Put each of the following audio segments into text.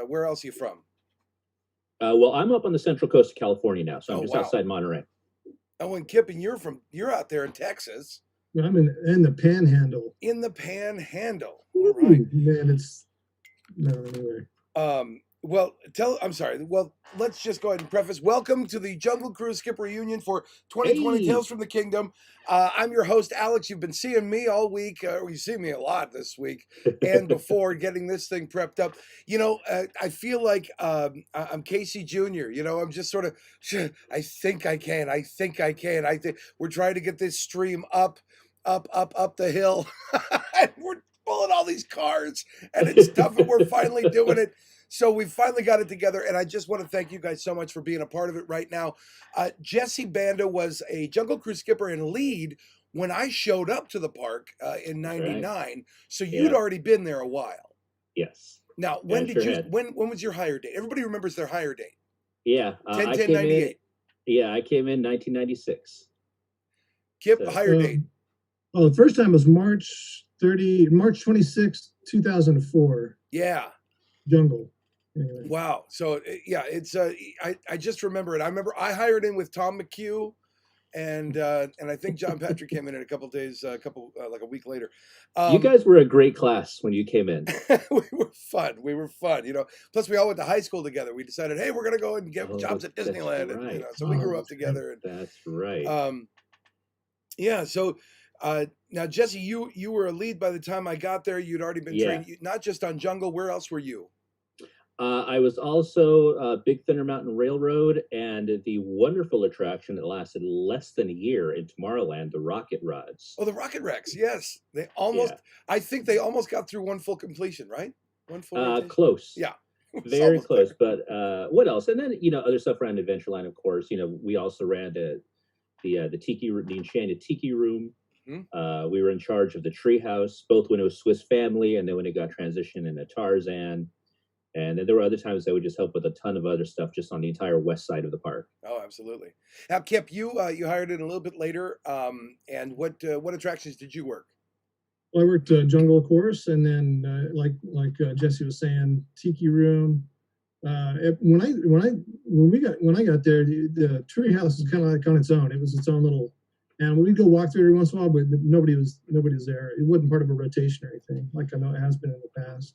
where else are you from? Well, I'm up on the central coast of California now, so I'm Oh, just wow. outside Monterey. Oh, and Kip, and you're out there in Texas, I'm in the Panhandle. in the Panhandle. All right. Ooh, man, it's no anyway. I'm sorry. Well, let's just go ahead and preface. Welcome to the Jungle Cruise Skip reunion for 2020 Hey, Tales from the Kingdom. I'm your host, Alex. You've been seeing me all week. You see me a lot this week and before getting this thing prepped up. I feel like I'm Casey Jr. I'm just sort of, I think I can. I think I can. I think we're trying to get this stream up, up the hill. And we're pulling all these cars and it's tough, and we're finally doing it. So we finally got it together, and I just want to thank you guys so much for being a part of it right now. Jesse Banda was a Jungle Cruise skipper and lead when I showed up to the park in that's right. '99. So you'd Yeah. already been there a while. Yes. Now, Yeah, I sure had. when was your hire date? Everybody remembers their hire date. Yeah, 10 I 10 came in. 98. Yeah, I came in 1996. Kip, So, hire date. Oh, the first time was March 26, 2004. Yeah. Jungle. Anyway. Wow. So yeah, it's I just remember it. I remember I hired in with Tom McHugh, and I think John Patrick came in a couple days, like a week later. you guys were a great class when you came in. We were fun. We were fun. Plus we all went to high school together. We decided, hey, we're gonna go and get jobs at That's Disneyland, right. and so we grew up that's right. together. And That's right. yeah. So now Jesse, you were a lead by the time I got there. You'd already been Yeah. trained, not just on Jungle. Where else were you? I was also Big Thunder Mountain Railroad and the wonderful attraction that lasted less than a year in Tomorrowland, the Rocket Rods. Oh, the Rocket Wrecks. Yes, they almost. Yeah. I think they almost got through one full completion, right? One full. rotation? Close. Yeah. It was Very almost close. there. But what else? And then other stuff around Adventureland, of course. We also ran the Enchanted Tiki Room. Mhm. We were in charge of the Treehouse, both when it was Swiss Family and then when it got transitioned into Tarzan. And then there were other times I would just help with a ton of other stuff just on the entire west side of the park. Oh, absolutely. Now, Kip, you hired in a little bit later. And what attractions did you work? Well, I worked Jungle, of course, and then like Jesse was saying, Tiki Room. When I got there, the Treehouse is kind of like on its own. It was its own little, and we'd go walk through every once in a while, but nobody was there. It wasn't part of a rotation or anything, like I know it has been in the past.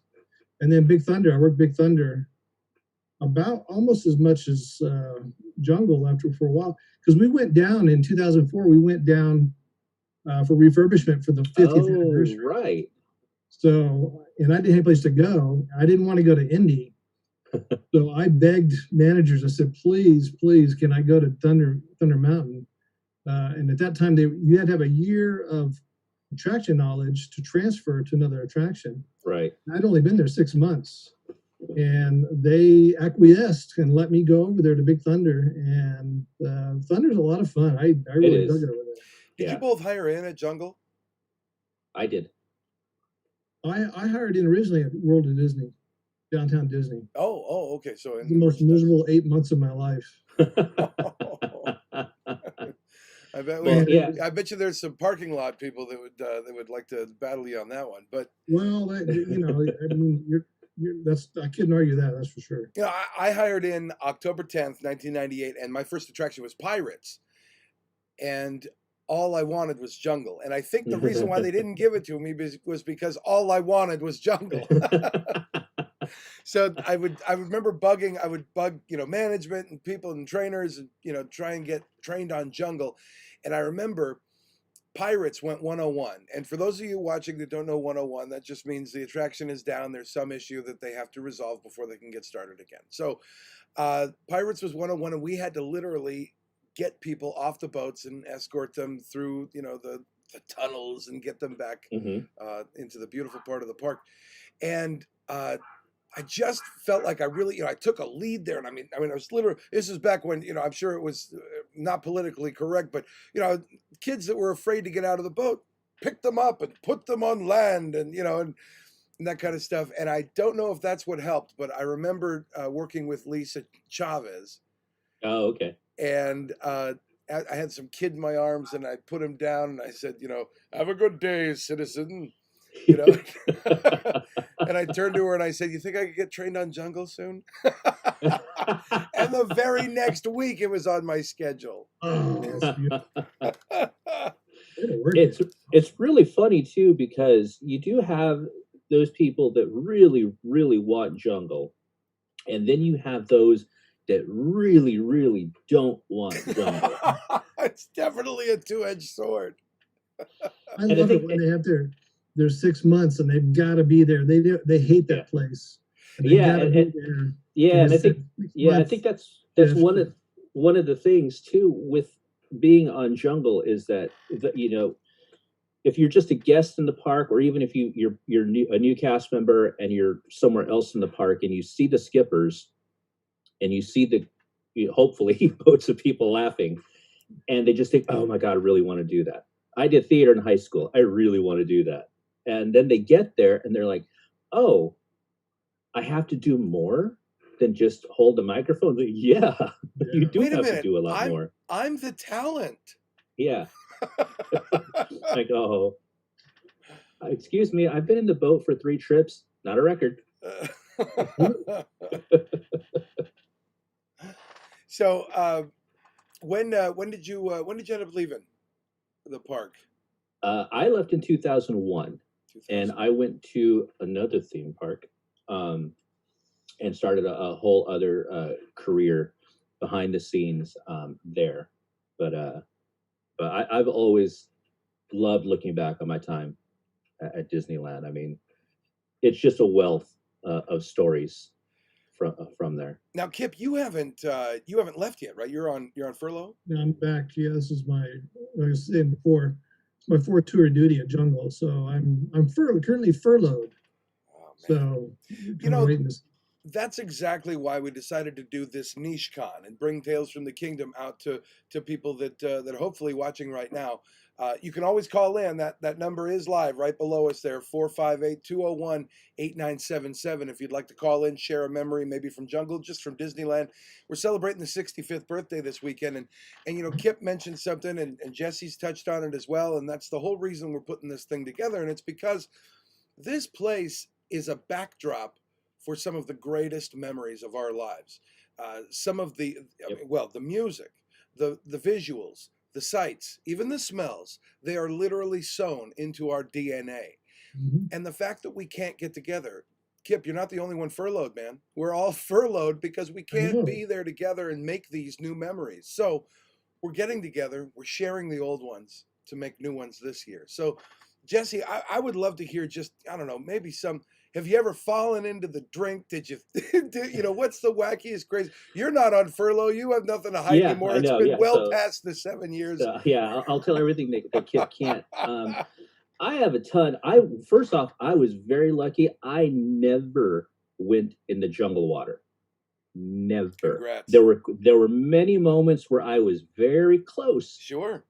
And then Big Thunder, I worked Big Thunder about almost as much as Jungle for a while, because we went down in 2004. We went down for refurbishment for the 50th anniversary. Right. So, and I didn't have a place to go. I didn't want to go to Indy. So I begged managers. I said, please, can I go to Thunder Mountain? And at that time, you had to have a year of attraction knowledge to transfer to another attraction. Right. I'd only been there 6 months, and they acquiesced and let me go over there to Big Thunder. And Thunder's a lot of fun. I really dug it over there. Did you both hire in at Jungle? I did. I hired in originally at World of Disney, downtown Disney. Oh, okay. So the most miserable 8 months of my life. I bet. I bet you there's some parking lot people that would like to battle you on that one. But well, I mean, I couldn't argue that. That's for sure. I hired in October 10th, 1998, and my first attraction was Pirates, and all I wanted was Jungle. And I think the reason why they didn't give it to me was because all I wanted was Jungle. So I would remember I would bug management and people and trainers and try and get trained on Jungle. And I remember Pirates went 101. And for those of you watching that don't know 101, that just means the attraction is down. There's some issue that they have to resolve before they can get started again. So Pirates was 101, and we had to literally get people off the boats and escort them through the tunnels and get them back into the beautiful part of the park. And I just felt like I really, I took a lead there. And I mean, I was literally, this is back when, I'm sure it was not politically correct, but, kids that were afraid to get out of the boat, picked them up and put them on land and, and that kind of stuff. And I don't know if that's what helped, but I remember working with Lisa Chavez. Oh, okay. And I had some kid in my arms and I put him down and I said, have a good day, citizen. you know. And I turned to her and I said, "You think I could get trained on jungle soon?" And the very next week, it was on my schedule. Oh, that's beautiful. It'll work. It's really funny too, because you do have those people that really, really want jungle, and then you have those that really, really don't want jungle. It's definitely a two-edged sword. I love it when they have their 6 months and they've got to be there. They hate that place. And they Yeah, gotta be there. yeah, and I think 6 I months. think that's one of the things too with being on jungle is that you know, if you're just a guest in the park, or even if you're a new cast member and you're somewhere else in the park and you see the skippers and you see hopefully boats of people laughing, and they just think, oh my god, I really want to do that. I did theater in high school, I really want to do that. And then they get there and they're like, oh, I have to do more than just hold the microphone. Yeah, you do Wait a have to minute. do a lot more. I'm the talent. Yeah. Like, oh, excuse me, I've been in the boat for 3 trips, not a record. So, when did you end up leaving the park? I left in 2001, and I went to another theme park, and started a whole other career behind the scenes there. But I've always loved looking back on my time at Disneyland. I mean, it's just a wealth of stories from there. Now, Kip, you haven't left yet, right? You're on furlough. No, I'm back. Yeah, this is like I was saying before, it's my 4th tour of duty at Jungle. So I'm currently furloughed. Oh, So you know, waiting to that's exactly why we decided to do this niche con and bring Tales from the Kingdom out to people that are hopefully watching right now. You can always call in. That number is live right below us there, 458-201-8977. If you'd like to call in, share a memory, maybe from Jungle, just from Disneyland. We're celebrating the 65th birthday this weekend. And you know, Kip mentioned something, and Jesse's touched on it as well. And that's the whole reason we're putting this thing together. And it's because this place is a backdrop for some of the greatest memories of our lives. Some of the, the music, the visuals, the sights, even the smells, they are literally sewn into our DNA. Mm-hmm. And the fact that we can't get together, Kip, you're not the only one furloughed, man. We're all furloughed because we can't be there together and make these new memories. So we're getting together, we're sharing the old ones to make new ones this year. So Jesse, I would love to hear just, I don't know, maybe have you ever fallen into the drink? Did you, what's the wackiest, crazy? You're not on furlough. You have nothing to hide anymore. It's been past the 7 years. I'll tell everything that Kip can't. I have a ton. First off, I was very lucky. I never went in the jungle water. Never. Congrats. There were many moments where I was very close. Sure.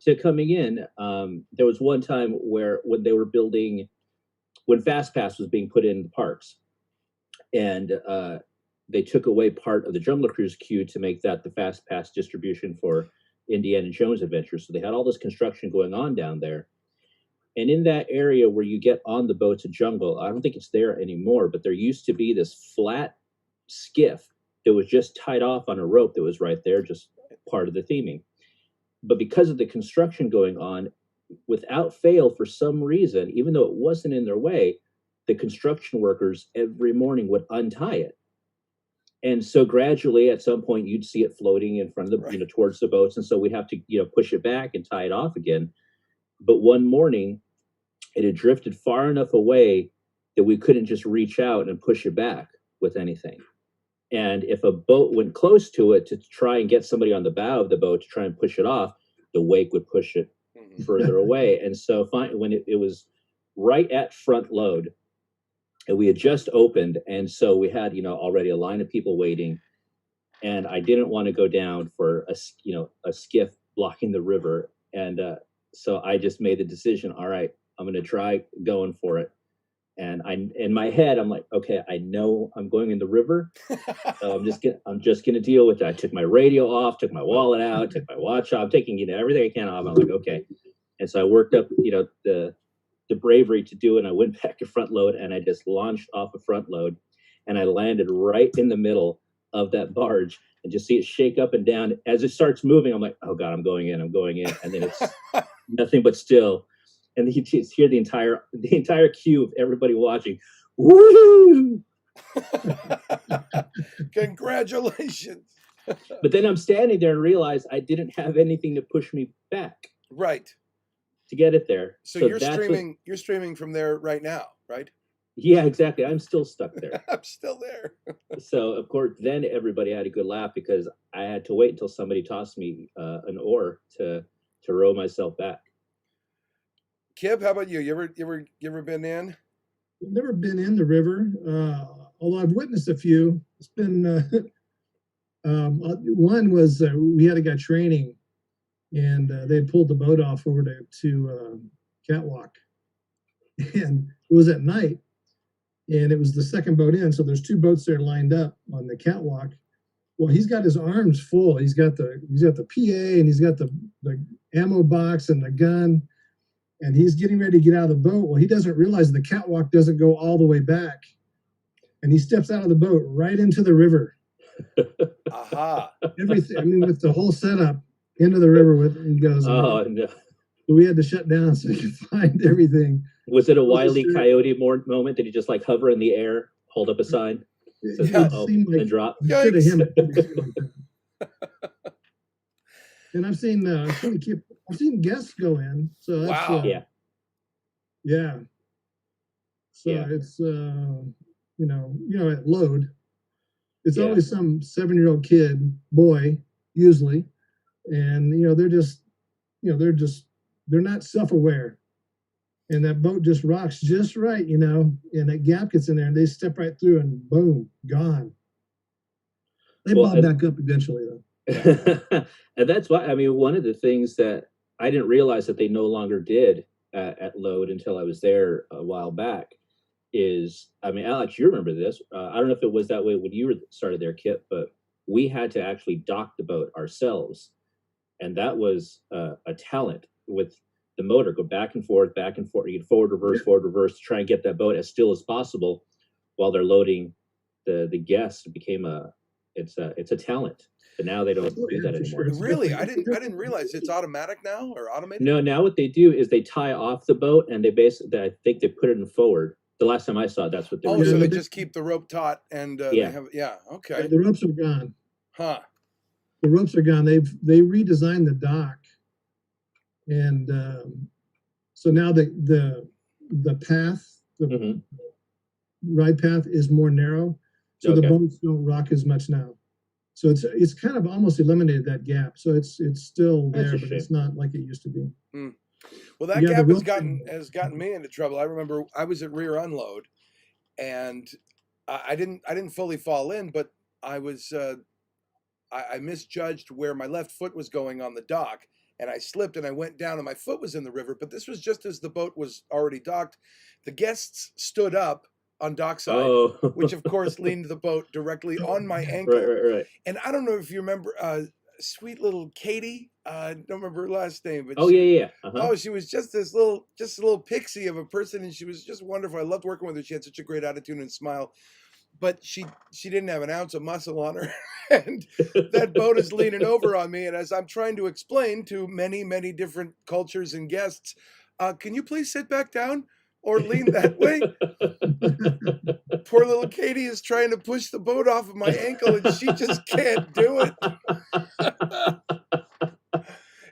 To coming in. There was one time when they were building, when Fast Pass was being put in the parks, and they took away part of the Jungle Cruise queue to make that the Fast Pass distribution for Indiana Jones Adventure. So they had all this construction going on down there. And in that area where you get on the boat to Jungle, I don't think it's there anymore, but there used to be this flat skiff that was just tied off on a rope that was right there, just part of the theming. But because of the construction going on, without fail, for some reason, even though it wasn't in their way, the construction workers every morning would untie it. And so gradually, at some point, you'd see it floating in front of the, towards the boats. And so we'd have to, push it back and tie it off again. But one morning, it had drifted far enough away that we couldn't just reach out and push it back with anything. And if a boat went close to it to try and get somebody on the bow of the boat to try and push it off, the wake would push it further away. And so when it was right at front load, and we had just opened, and so we had already a line of people waiting, and I didn't want to go down for a skiff blocking the river, and so I just made the decision, all right, I'm going to try going for it. And in my head, I'm like, okay, I know I'm going in the river. So I'm just gonna deal with it. I took my radio off, took my wallet out, took my watch off, taking everything I can off. I'm like, okay. And so I worked up, the the bravery to do it. And I went back to front load, and I just launched off a front load, and I landed right in the middle of that barge, and just see it shake up and down as it starts moving. I'm like, oh God, I'm going in, and then it's nothing but still. And you just hear the entire queue of everybody watching. Woo! Congratulations. But then I'm standing there and realize I didn't have anything to push me back Right. to get it there. So you're streaming from there right now, right? Yeah, exactly. I'm still stuck there. I'm still there. So of course, then everybody had a good laugh because I had to wait until somebody tossed me an oar to row myself back. Kib, how about you? You ever been in? I've never been in the river, although I've witnessed a few. It's been one was we had a guy training, and they had pulled the boat off over to Catwalk, and it was at night, and it was the second boat in. So there's two boats there lined up on the catwalk. Well, he's got his arms full. He's got the PA, and he's got the ammo box and the gun. And he's getting ready to get out of the boat. Well, he doesn't realize the catwalk doesn't go all the way back. And he steps out of the boat right into the river. Aha. Everything, I mean, with the whole setup into the river with, and goes, oh, no. So we had to shut down so he could find everything. Was it a Wile E. Coyote moment? Did he just like hover in the air, hold up a sign, says, Yeah, and drop? Should have him. And I've seen guests go in. So that's, wow. Yeah. So it's at load, it's always some 7-year-old kid, boy, usually, and they're not self-aware, and that boat just rocks just right, and that gap gets in there, and they step right through, and boom, gone. They bob back up eventually, though. And that's why, I mean, one of the things that I didn't realize that they no longer did at load until I was there a while back is, I mean, Alex, you remember this. I don't know if it was that way when you started there, Kip, but we had to actually dock the boat ourselves. And that was a talent with the motor, go back and forth, you get forward, reverse, to try and get that boat as still as possible while they're loading the guests. It became it's a talent. But now they don't do that anymore. Really? I didn't realize it's automatic now or automated? No, now what they do is they tie off the boat, and they basically, I think they put it in forward. The last time I saw it, that's what they were doing. So they just keep the rope taut and they have, okay. The ropes are gone. Huh. The ropes are gone. They redesigned the dock, and so now the path, the ride path is more narrow, so the boats don't rock as much now. So it's kind of almost eliminated that gap. So it's still there, but it's not like it used to be. Well, that gap has gotten me into trouble. I remember I was at rear unload, and I didn't fully fall in, but I was I misjudged where my left foot was going on the dock, and I slipped and I went down, and my foot was in the river. But this was just as the boat was already docked. The guests stood up on dockside, which of course leaned the boat directly on my ankle. Right. And I don't know if you remember sweet little Katie. I don't remember her last name, but she was just a little pixie of a person, and she was just wonderful. I loved working with her. She had such a great attitude and smile, but she didn't have an ounce of muscle on her. And that boat is leaning over on me, and as I'm trying to explain to many different cultures and guests, can you please sit back down or lean that way? Poor little Katie is trying to push the boat off of my ankle, and she just can't do it.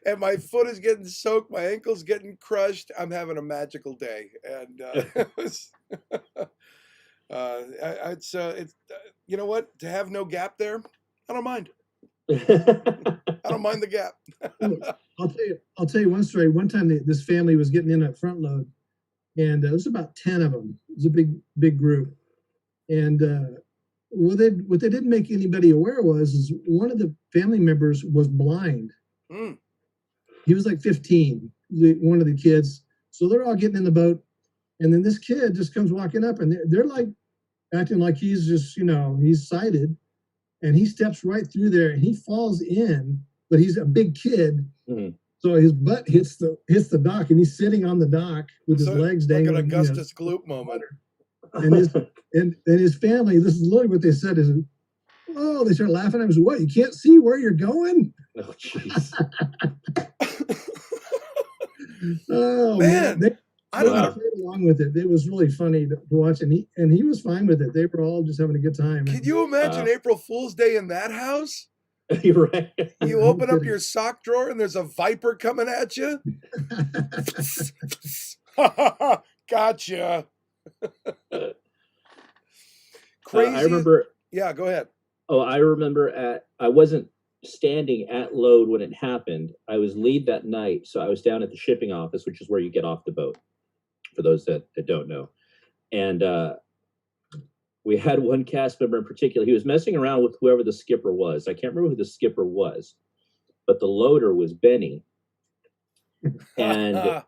And my foot is getting soaked, my ankle's getting crushed. I'm having a magical day, and it's you know what? To have no gap there, I don't mind. I don't mind the gap. I'll tell you one story. One time, this family was getting in at front load, and it was about 10 of them. It was a big group, and what they didn't make anybody aware is one of the family members was blind. He was like 15, one of the kids. So they're all getting in the boat, and then this kid just comes walking up, and they're like acting like he's just, he's sighted, and he steps right through there, and he falls in, but he's a big kid, So his butt hits the dock, and he's sitting on the dock with his So, legs like an dangling. Augustus Gloop moment. And his family, this is literally what they said is, oh, they start laughing. I was, what? You can't see where you're going? Oh, jeez. Oh Man, man, I don't know. played along with it. It was really funny to watch, and he was fine with it. They were all just having a good time. Can you imagine April Fool's Day in that house? You're right. You open up your sock drawer and there's a viper coming at you. Gotcha. Crazy. I remember. Yeah, go ahead. Oh, I remember I wasn't standing at load when it happened. I was lead that night, so I was down at the shipping office, which is where you get off the boat, for those that don't know. And we had one cast member in particular. He was messing around with whoever the skipper was. I can't remember who the skipper was, but the loader was Benny. And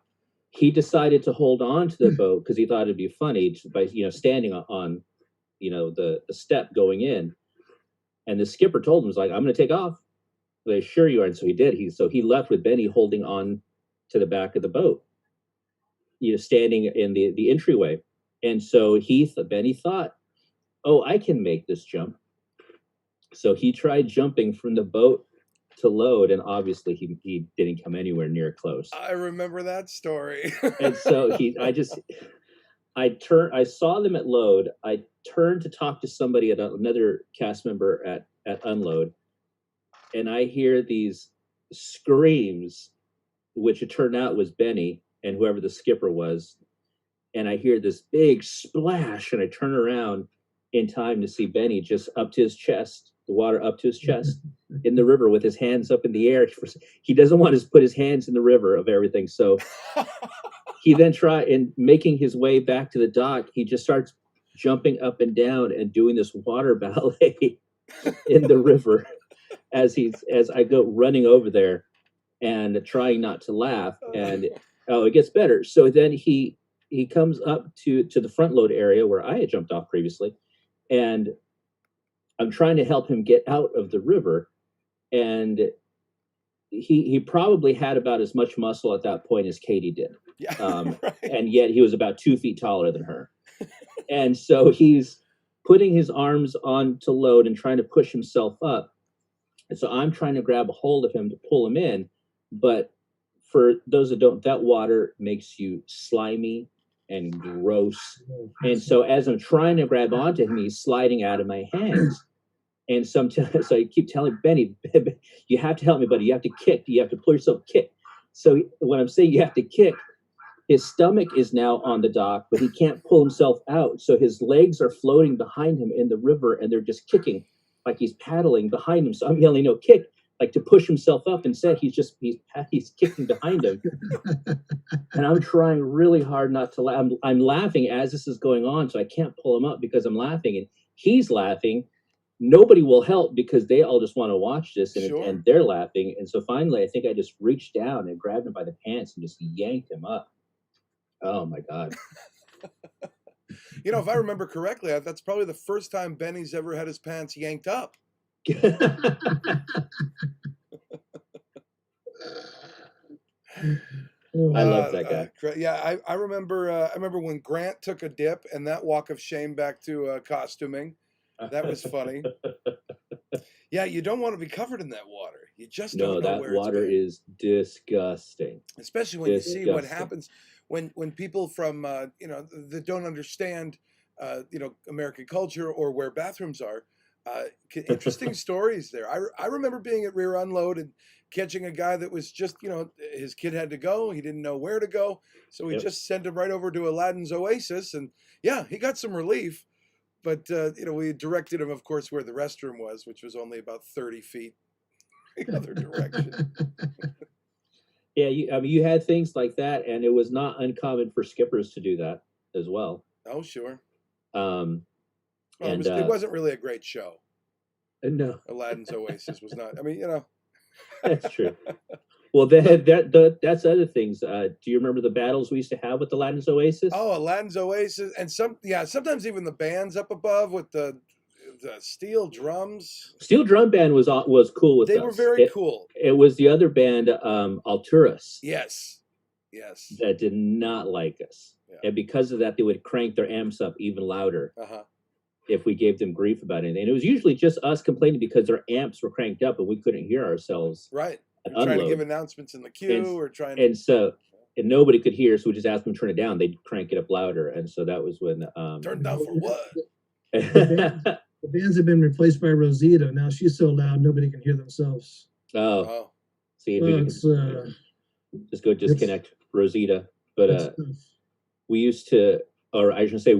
he decided to hold on to the boat because he thought it'd be funny by standing on the step going in. And the skipper told him, "Was like, I'm going to take off." They assure you are, and so he did. He left with Benny holding on to the back of the boat, standing in the entryway. And so Benny thought, "Oh, I can make this jump." So he tried jumping from the boat to load, and obviously he didn't come anywhere near close. I remember that story. And so I saw them at load. I turned to talk to somebody another cast member at unload, and I hear these screams, which it turned out was Benny and whoever the skipper was. And I hear this big splash, and I turn around in time to see Benny just up to his chest, the water up to his chest in the river with his hands up in the air. He doesn't want to put his hands in the river of everything. So he then making his way back to the dock, he just starts jumping up and down and doing this water ballet in the river as I go running over there and trying not to laugh. And it gets better. So then he comes up to the front load area where I had jumped off previously, and I'm trying to help him get out of the river. And he probably had about as much muscle at that point as Katie did. Yeah, right. And yet he was about 2 feet taller than her. And so he's putting his arms on to load and trying to push himself up. And so I'm trying to grab a hold of him to pull him in. But for those that don't, that water makes you slimy and gross. And so as I'm trying to grab onto him, he's sliding out of my hands. And so I keep telling Benny, you have to help me, buddy. You have to kick. You have to pull yourself, kick. So when I'm saying you have to kick, his stomach is now on the dock, but he can't pull himself out. So his legs are floating behind him in the river, and they're just kicking like he's paddling behind him. So I'm yelling, no, kick, like to push himself up. Instead, he's kicking behind him. And I'm trying really hard not to laugh. I'm laughing as this is going on, so I can't pull him up because I'm laughing, and he's laughing. Nobody will help because they all just want to watch this, and they're laughing. And so finally, I think I just reached down and grabbed him by the pants and just yanked him up. Oh my God. If I remember correctly, that's probably the first time Benny's ever had his pants yanked up. I love that guy. Yeah, I remember when Grant took a dip and that walk of shame back to costuming. That was funny. Yeah, you don't want to be covered in that water. You just don't know where it's been. No, that water is disgusting. Especially when you see what happens when people from that don't understand American culture or where bathrooms are. Interesting stories there. I remember being at rear unload and catching a guy that was just his kid had to go. He didn't know where to go, so we just sent him right over to Aladdin's Oasis, and yeah, he got some relief. But we directed him, of course, where the restroom was, which was only about 30 feet the other direction. Yeah, you had things like that, and it was not uncommon for skippers to do that as well. Oh, sure. And it wasn't really a great show. No, Aladdin's Oasis was not. I mean, That's true. Well, that's other things. Do you remember the battles we used to have with Aladdin's Oasis? Oh, Aladdin's Oasis, and sometimes even the bands up above with the the steel drums. Steel Drum Band was cool with us. They were very cool. It was the other band, Alturas. Yes. Yes. That did not like us. Yeah. And because of that, they would crank their amps up even louder if we gave them grief about anything. And it was usually just us complaining because their amps were cranked up and we couldn't hear ourselves. Right. Trying to give announcements in the queue or trying to... And nobody could hear, so we just asked them to turn it down. They'd crank it up louder. And so that was when... Turned down for what? The bands have been replaced by Rosita. Now she's so loud, nobody can hear themselves. Oh. See, just go disconnect Rosita. But we used to, or I shouldn't say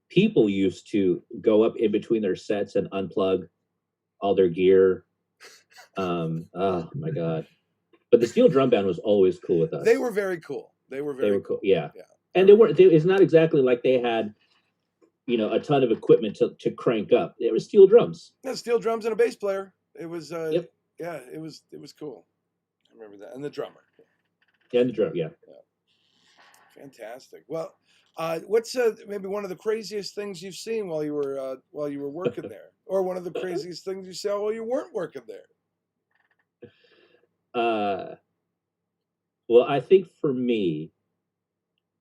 people used to go up in between their sets and unplug all their gear. Oh my God. But the Steel Drum Band was always cool with us. They were very cool. They were cool. Yeah. And it's not exactly like they had, a ton of equipment to crank up. There were steel drums. Yeah, steel drums and a bass player. It was, it was cool. I remember that. And the drummer. Yeah, and the drum, yeah. Fantastic. Well, what's maybe one of the craziest things you've seen while you were working there, or one of the craziest things you saw while you weren't working there? Well, I think for me,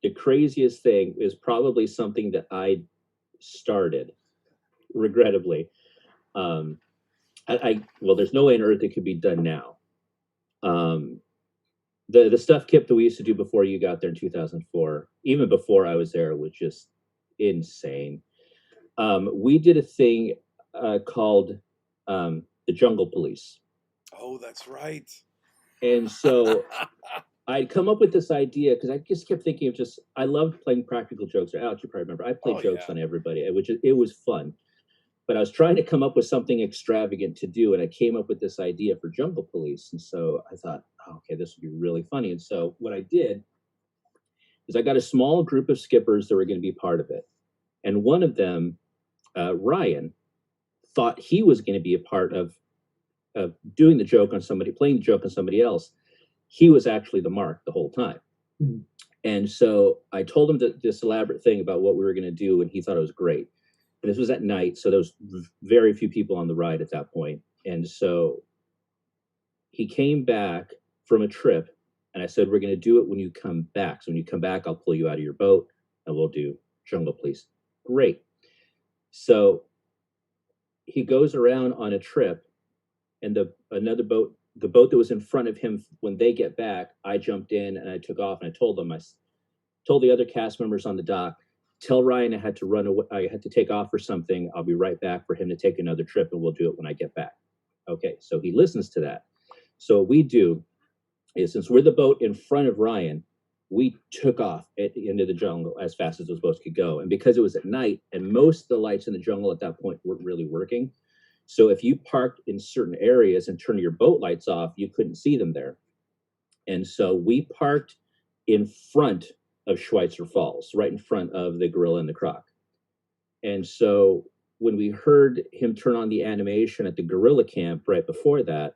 the craziest thing is probably something that I started, regrettably. Well, there's no way on earth it could be done now. The stuff, Kip, that we used to do before you got there in 2004, even before I was there, was just insane. We did a thing called the Jungle Police. Oh, that's right. And so I'd come up with this idea because I just kept thinking of I loved playing practical jokes. Alex, you probably remember, I played jokes on everybody, it was fun. But I was trying to come up with something extravagant to do, and I came up with this idea for Jungle Police. And so I thought, okay, this would be really funny. And so what I did is I got a small group of skippers that were going to be part of it. And one of them, Ryan, thought he was going to be a part of doing the joke on somebody, playing the joke on somebody else. He was actually the mark the whole time. Mm-hmm. And so I told him this elaborate thing about what we were going to do, and he thought it was great. And this was at night, so there was very few people on the ride at that point. And so he came back from a trip, and I said, we're going to do it when you come back. So when you come back, I'll pull you out of your boat, and we'll do Jungle Police. Great. So he goes around on a trip, and the boat that was in front of him, when they get back, I jumped in and I took off, and I told the other cast members on the dock, tell Ryan I had to run away, I had to take off for something. I'll be right back for him to take another trip, and we'll do it when I get back. Okay, so he listens to that. So what we do is, since we're the boat in front of Ryan, we took off into the jungle as fast as those boats could go. And because it was at night, and most of the lights in the jungle at that point weren't really working, so if you parked in certain areas and turned your boat lights off, you couldn't see them there. And so we parked in front of Schweitzer Falls, right in front of the Gorilla and the Croc. And so when we heard him turn on the animation at the Gorilla camp right before that,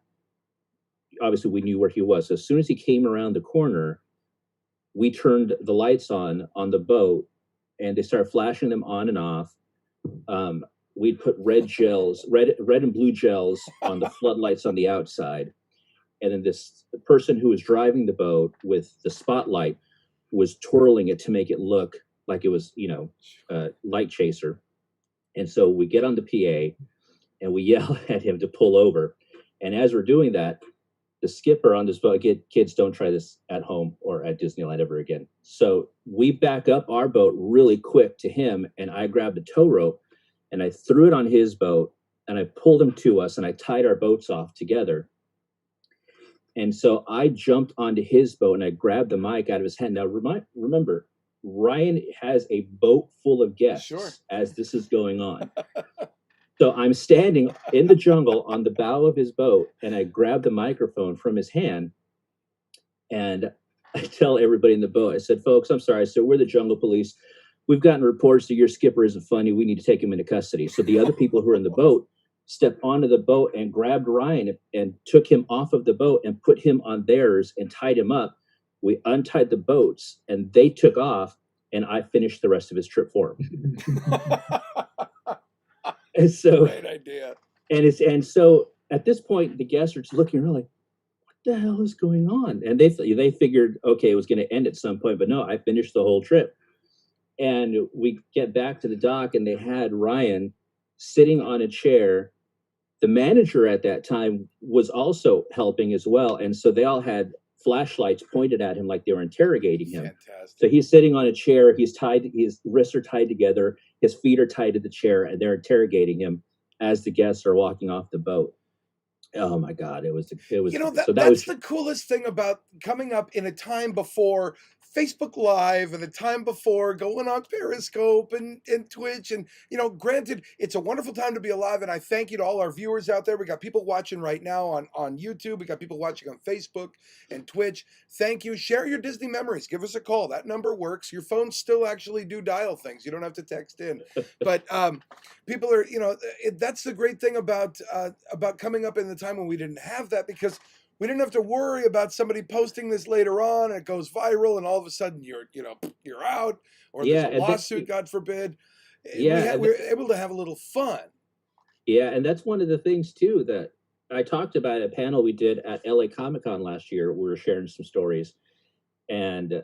obviously we knew where he was. So as soon as he came around the corner, we turned the lights on the boat, and they started flashing them on and off. We'd put red and blue gels on the floodlights on the outside. And then the person who was driving the boat with the spotlight was twirling it to make it look like it was, a light chaser. And so we get on the PA and we yell at him to pull over. And as we're doing that, the skipper on this boat, kids, don't try this at home or at Disneyland ever again. So we back up our boat really quick to him, and I grabbed a tow rope and I threw it on his boat, and I pulled him to us, and I tied our boats off together. And so I jumped onto his boat and I grabbed the mic out of his hand. Now, remember, Ryan has a boat full of guests as this is going on. So I'm standing in the jungle on the bow of his boat, and I grab the microphone from his hand, and I tell everybody in the boat, I said, folks, I'm sorry. So we're the Jungle Police. We've gotten reports that your skipper isn't funny. We need to take him into custody. So the other people who are in the boat stepped onto the boat and grabbed Ryan and took him off of the boat and put him on theirs and tied him up. We untied the boats, and they took off, and I finished the rest of his trip for him. And so, Great idea. and so at this point, the guests are just looking around like, what the hell is going on? And they figured, okay, it was going to end at some point, but no, I finished the whole trip. And we get back to the dock, and they had Ryan sitting on a chair. The manager at that time was also helping as well, and so they all had flashlights pointed at him like they were interrogating him. Fantastic. So he's sitting on a chair, he's tied, his wrists are tied together, his feet are tied to the chair, and they're interrogating him as the guests are walking off the boat. Oh my God, it was You know, so that that's was the coolest thing about coming up in a time before Facebook Live and the time before going on Periscope and Twitch. And, you know, granted, it's a wonderful time to be alive. And I thank you to all our viewers out there. We got people watching right now on YouTube. We got people watching on Facebook and Twitch. Thank you. Share your Disney memories. Give us a call. That number works. Your phones still actually do dial things. You don't have to text in. But people are, you know, that's the great thing about coming up in the time when we didn't have that, because we didn't have to worry about somebody posting this later on and it goes viral and all of a sudden you're out, or yeah, there's a and lawsuit, God forbid. yeah, We were able to have a little fun. yeah, and that's one of the things too that I talked about at a panel we did at LA Comic Con last year. We were sharing some stories, and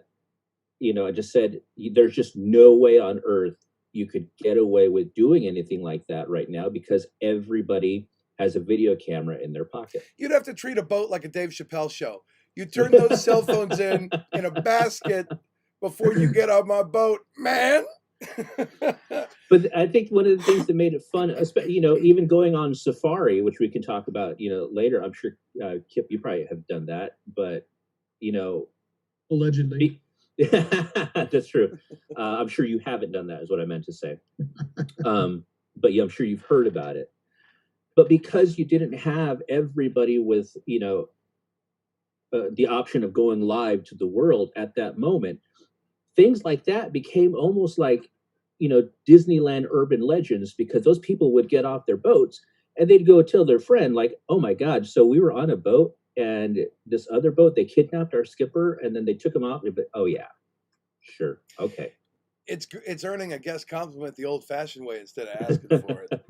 you know, I just said there's just no way on earth you could get away with doing anything like that right now, because everybody has a video camera in their pocket. You'd have to treat a boat like a Dave Chappelle show. You turn those cell phones in a basket before you get on my boat, man. But I think one of the things that made it fun, you know, even going on safari, which we can talk about, you know, later. I'm sure, Kip, you probably have done that, but you know, Allegedly. that's true. I'm sure you haven't done that, is what I meant to say. But yeah, I'm sure you've heard about it. But because you didn't have everybody with, you know, the option of going live to the world at that moment, things like that became almost like, you know, Disneyland urban legends, because those people would get off their boats and they'd go tell their friend, like, oh my God, so we were on a boat and this other boat, they kidnapped our skipper and then they took him off. But oh yeah, sure, okay. It's earning a guest compliment the old-fashioned way instead of asking for it.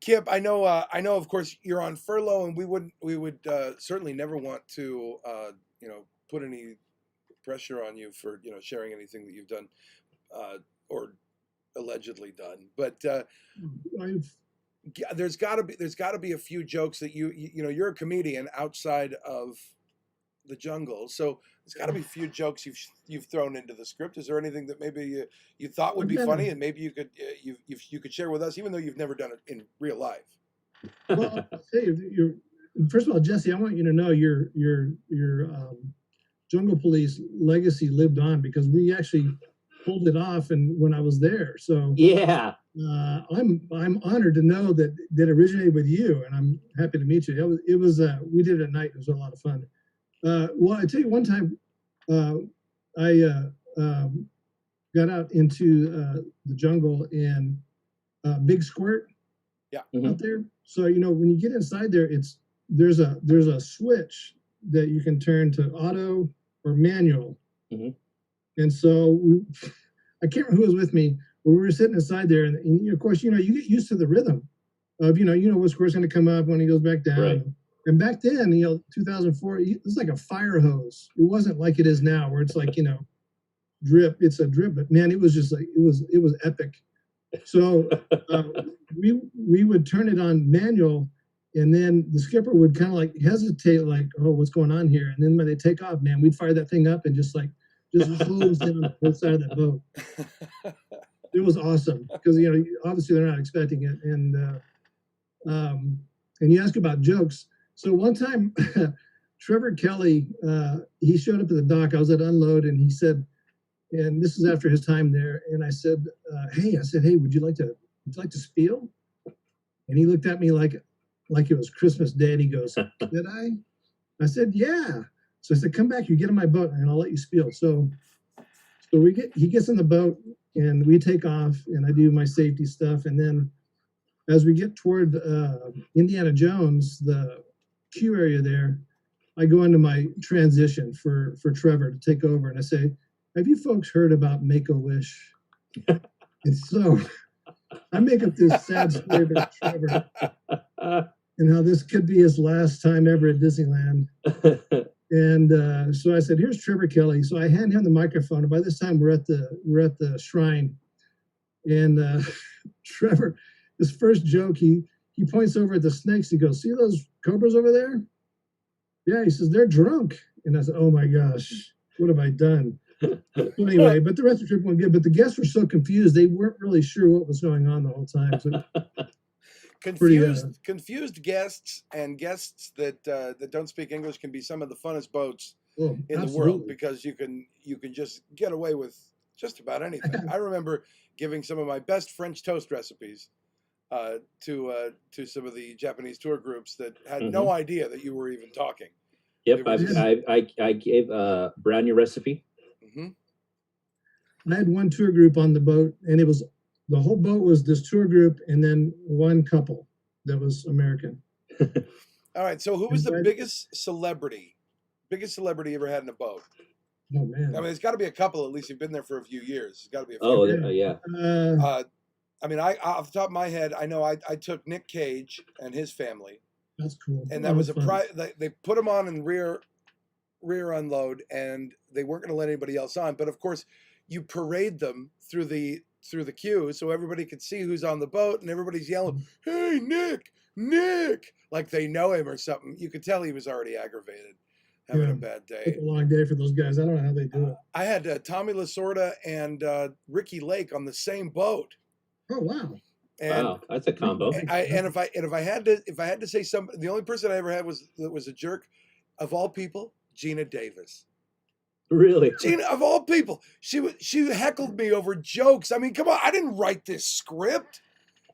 Kip, I know, of course, you're on furlough, and we would certainly never want to, you know, put any pressure on you for, you know, sharing anything that you've done or allegedly done. But there's got to be a few jokes that you know, you're a comedian outside of the jungle, so there's got to be a few jokes you've thrown into the script. Is there anything that maybe you thought would be funny and maybe you could share with us, even though you've never done it in real life? Well, I'll tell you, first of all, Jesse, I want you to know your Jungle Police legacy lived on, because we actually pulled it off and when I was there. So yeah, I'm honored to know that originated with you, and I'm happy to meet you. It was we did it at night. It was a lot of fun. Well, I tell you, one time I got out into the jungle and Big Squirt out there. So, you know, when you get inside there, there's a switch that you can turn to auto or manual. And so I can't remember who was with me, but we were sitting inside there, and of course, you know, you get used to the rhythm of, you know what squirt's going to come up when he goes back down. Right. And back then, you know, 2004, it was like a fire hose. It wasn't like it is now, where it's like, you know, drip. It's a drip, but man, it was just like it was epic. So we would turn it on manual, and then the skipper would kind of like hesitate, like, oh, what's going on here? And then when they take off, man, we'd fire that thing up and just hose down on both sides of that boat. It was awesome, because, you know, obviously they're not expecting it, and you ask about jokes. So one time, Trevor Kelly, he showed up at the dock. I was at unload, and he said, and this is after his time there, and I said, hey, would you like to spiel? And he looked at me like it was Christmas Day, and he goes, did I? I said, yeah. So I said, come back, you get on my boat, and I'll let you spiel. So he gets in the boat, and we take off, and I do my safety stuff, and then as we get toward Indiana Jones, the queue area there, I go into my transition for Trevor to take over, and I say, have you folks heard about Make-A-Wish? And so I make up this sad story about Trevor and how this could be his last time ever at Disneyland. And so I said, "Here's Trevor Kelly." So I hand him the microphone, and by this time we're at the shrine. And Trevor, his first joke, he points over at the snakes. He goes, "See those cobras over there?" Yeah, he says, "They're drunk." And I said, "Oh my gosh, what have I done?" So anyway, but the rest of the trip went good. But the guests were so confused; they weren't really sure what was going on the whole time. So confused guests and guests that don't speak English can be some of the funnest boats in the world, because you can just get away with just about anything. I remember giving some of my best French toast recipes to some of the Japanese tour groups that had no idea that you were even talking. Yep, I gave a brownie recipe. I had one tour group on the boat, and it was the whole boat was this tour group, and then one couple that was American. All right. So, who was the biggest celebrity you ever had in a boat? Oh man! I mean, there's got to be a couple. At least you've been there for a few years. There's got to be a few. Oh yeah. I mean, I off the top of my head, I know I took Nick Cage and his family. That's cool. And that was a they put him on in rear unload, and they weren't going to let anybody else on. But of course, you parade them through the queue so everybody could see who's on the boat, and everybody's yelling, "Hey, Nick!" Like they know him or something. You could tell he was already aggravated, having a bad day. It's a long day for those guys. I don't know how they do it. I had Tommy Lasorda and Ricky Lake on the same boat. Oh wow! And, wow, that's a combo. And if I had to say something, the only person I ever had was a jerk, of all people, Gina Davis. Really? Gina, of all people, she heckled me over jokes. I mean, come on, I didn't write this script.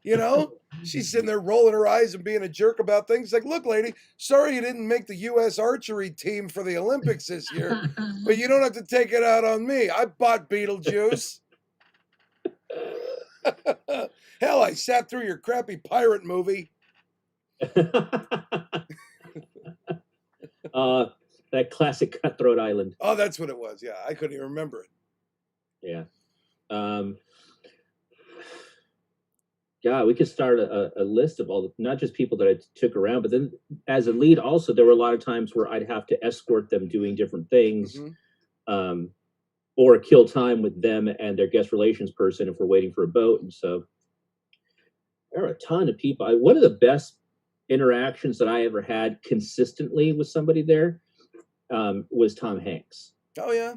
You know, she's sitting there rolling her eyes and being a jerk about things. Like, look, lady, sorry you didn't make the U.S. archery team for the Olympics this year, but you don't have to take it out on me. I bought Beetlejuice. Hell, I sat through your crappy pirate movie. That classic Cutthroat Island. Oh, that's what it was. Yeah, I couldn't even remember it. Yeah. God, we could start a list of all the, not just people that I took around, but then as a lead also, there were a lot of times where I'd have to escort them doing different things, or kill time with them and their guest relations person if we're waiting for a boat. And so there are a ton of people. One of the best interactions that I ever had consistently with somebody there was Tom Hanks. Oh yeah.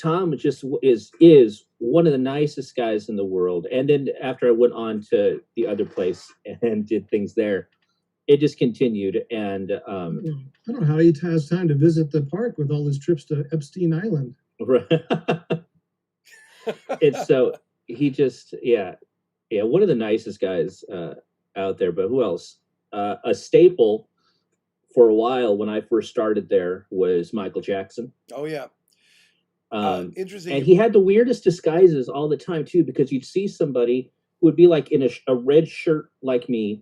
Tom just is one of the nicest guys in the world. And then after I went on to the other place and did things there, it just continued. And I don't know how he has time to visit the park with all his trips to Epstein Island. Right. And so he just, one of the nicest guys out there. But who else? A staple for a while when I first started there was Michael Jackson. Oh yeah. Interesting. And he had the weirdest disguises all the time too, because you'd see somebody who would be like in a red shirt like me,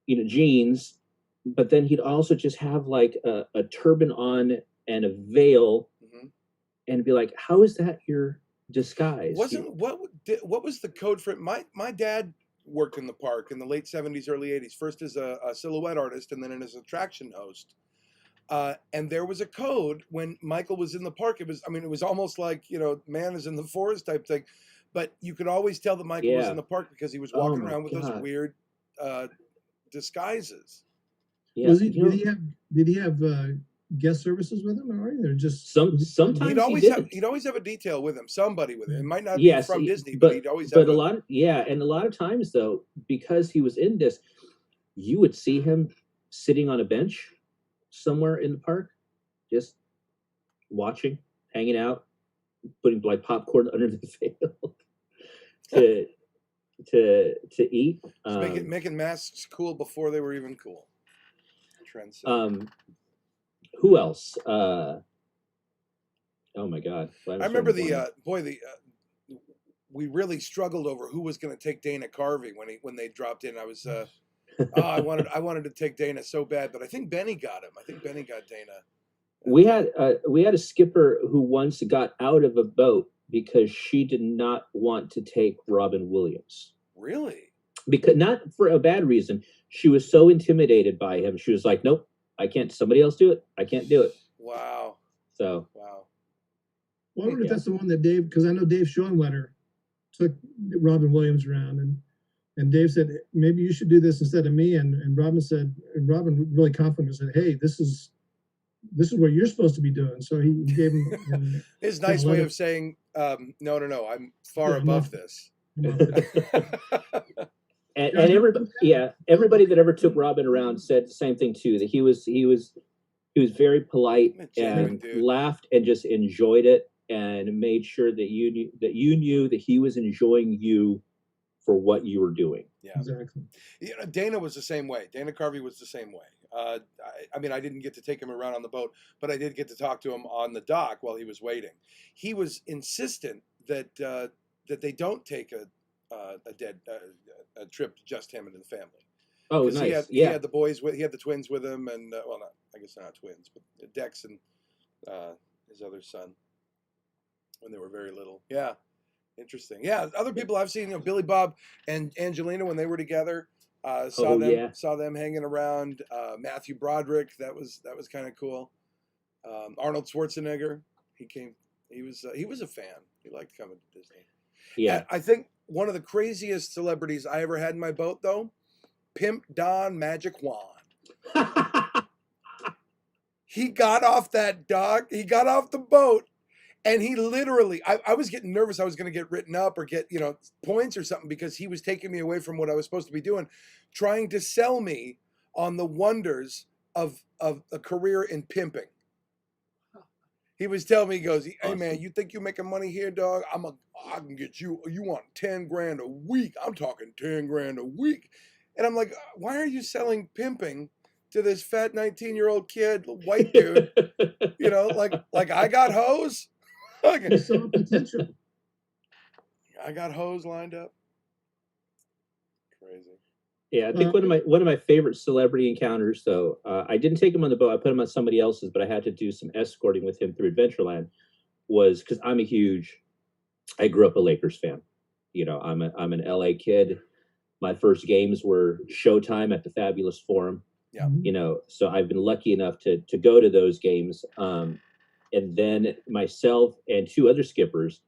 jeans, but then he'd also just have like a turban on and a veil, and be like, "How is that your disguise?" What was the code for it? My dad worked in the park in the late 70s, early 80s, first as a silhouette artist and then as an attraction host. And there was a code when Michael was in the park. It was almost like, man is in the forest type thing, but you could always tell that Michael was in the park because he was walking around with those weird disguises. Yeah. Did he have guest services with him, or just sometimes he'd always have a detail with him, somebody with him. It might not be from Disney, but he'd always have and a lot of times though, because he was in this, you would see him sitting on a bench somewhere in the park, just watching, hanging out, putting like popcorn under the veil to eat. Making masks cool before they were even cool. Trends. Who else? Oh my God! I remember we really struggled over who was going to take Dana Carvey when they dropped in. I was. I wanted to take Dana so bad, but I think Benny got him. I think Benny got Dana We had a skipper who once got out of a boat because she did not want to take Robin Williams. Really? Because not for a bad reason. She was so intimidated by him. She was like, "Nope, I can't. Somebody else do it. I can't do it." Wow. So Wow. Well, I wonder if that's the one that Dave, because I know Dave Schoenwetter took Robin Williams around, and Dave said, maybe you should do this instead of me. And Robin really complimented, said, hey, this is what you're supposed to be doing. So he gave him his nice way of saying, no, I'm far above this. And everybody that ever took Robin around said the same thing too. That he was very polite and dude. Laughed and just enjoyed it and made sure that you knew that he was enjoying you for what you were doing. Yeah, exactly. You know, Dana was the same way. Dana Carvey was the same way. I mean, I didn't get to take him around on the boat, but I did get to talk to him on the dock while he was waiting. He was insistent that they don't take a trip to just him and the family. Oh, nice. He had the boys with, he had the twins with him, and well, not, I guess they're not twins, but Dex and his other son when they were very little. Yeah, interesting. Yeah, other people I've seen, you know, Billy Bob and Angelina when they were together. Saw them hanging around. Matthew Broderick, that was kind of cool. Arnold Schwarzenegger, he was a fan. He liked coming to Disney. Yeah, and I think one of the craziest celebrities I ever had in my boat, though, Pimp Don Magic Wand. He got off that dock. He got off the boat, and he literally, I was getting nervous I was going to get written up or get, you know, points or something, because he was taking me away from what I was supposed to be doing, trying to sell me on the wonders of a career in pimping. He was telling me, he goes, hey man, you think you're making money here, dog? I can get you want 10 grand a week. I'm talking 10 grand a week. And I'm like, why are you selling pimping to this fat 19-year-old kid, white dude? You know, like I got hoes. You saw potential. I got hoes lined up. Crazy. Yeah, I think one of my favorite celebrity encounters, though, I didn't take him on the boat. I put him on somebody else's, but I had to do some escorting with him through Adventureland. Was because I grew up a Lakers fan. You know, I'm an LA kid. My first games were Showtime at the Fabulous Forum. Yeah. You know, so I've been lucky enough to go to those games. And then myself and two other skippers,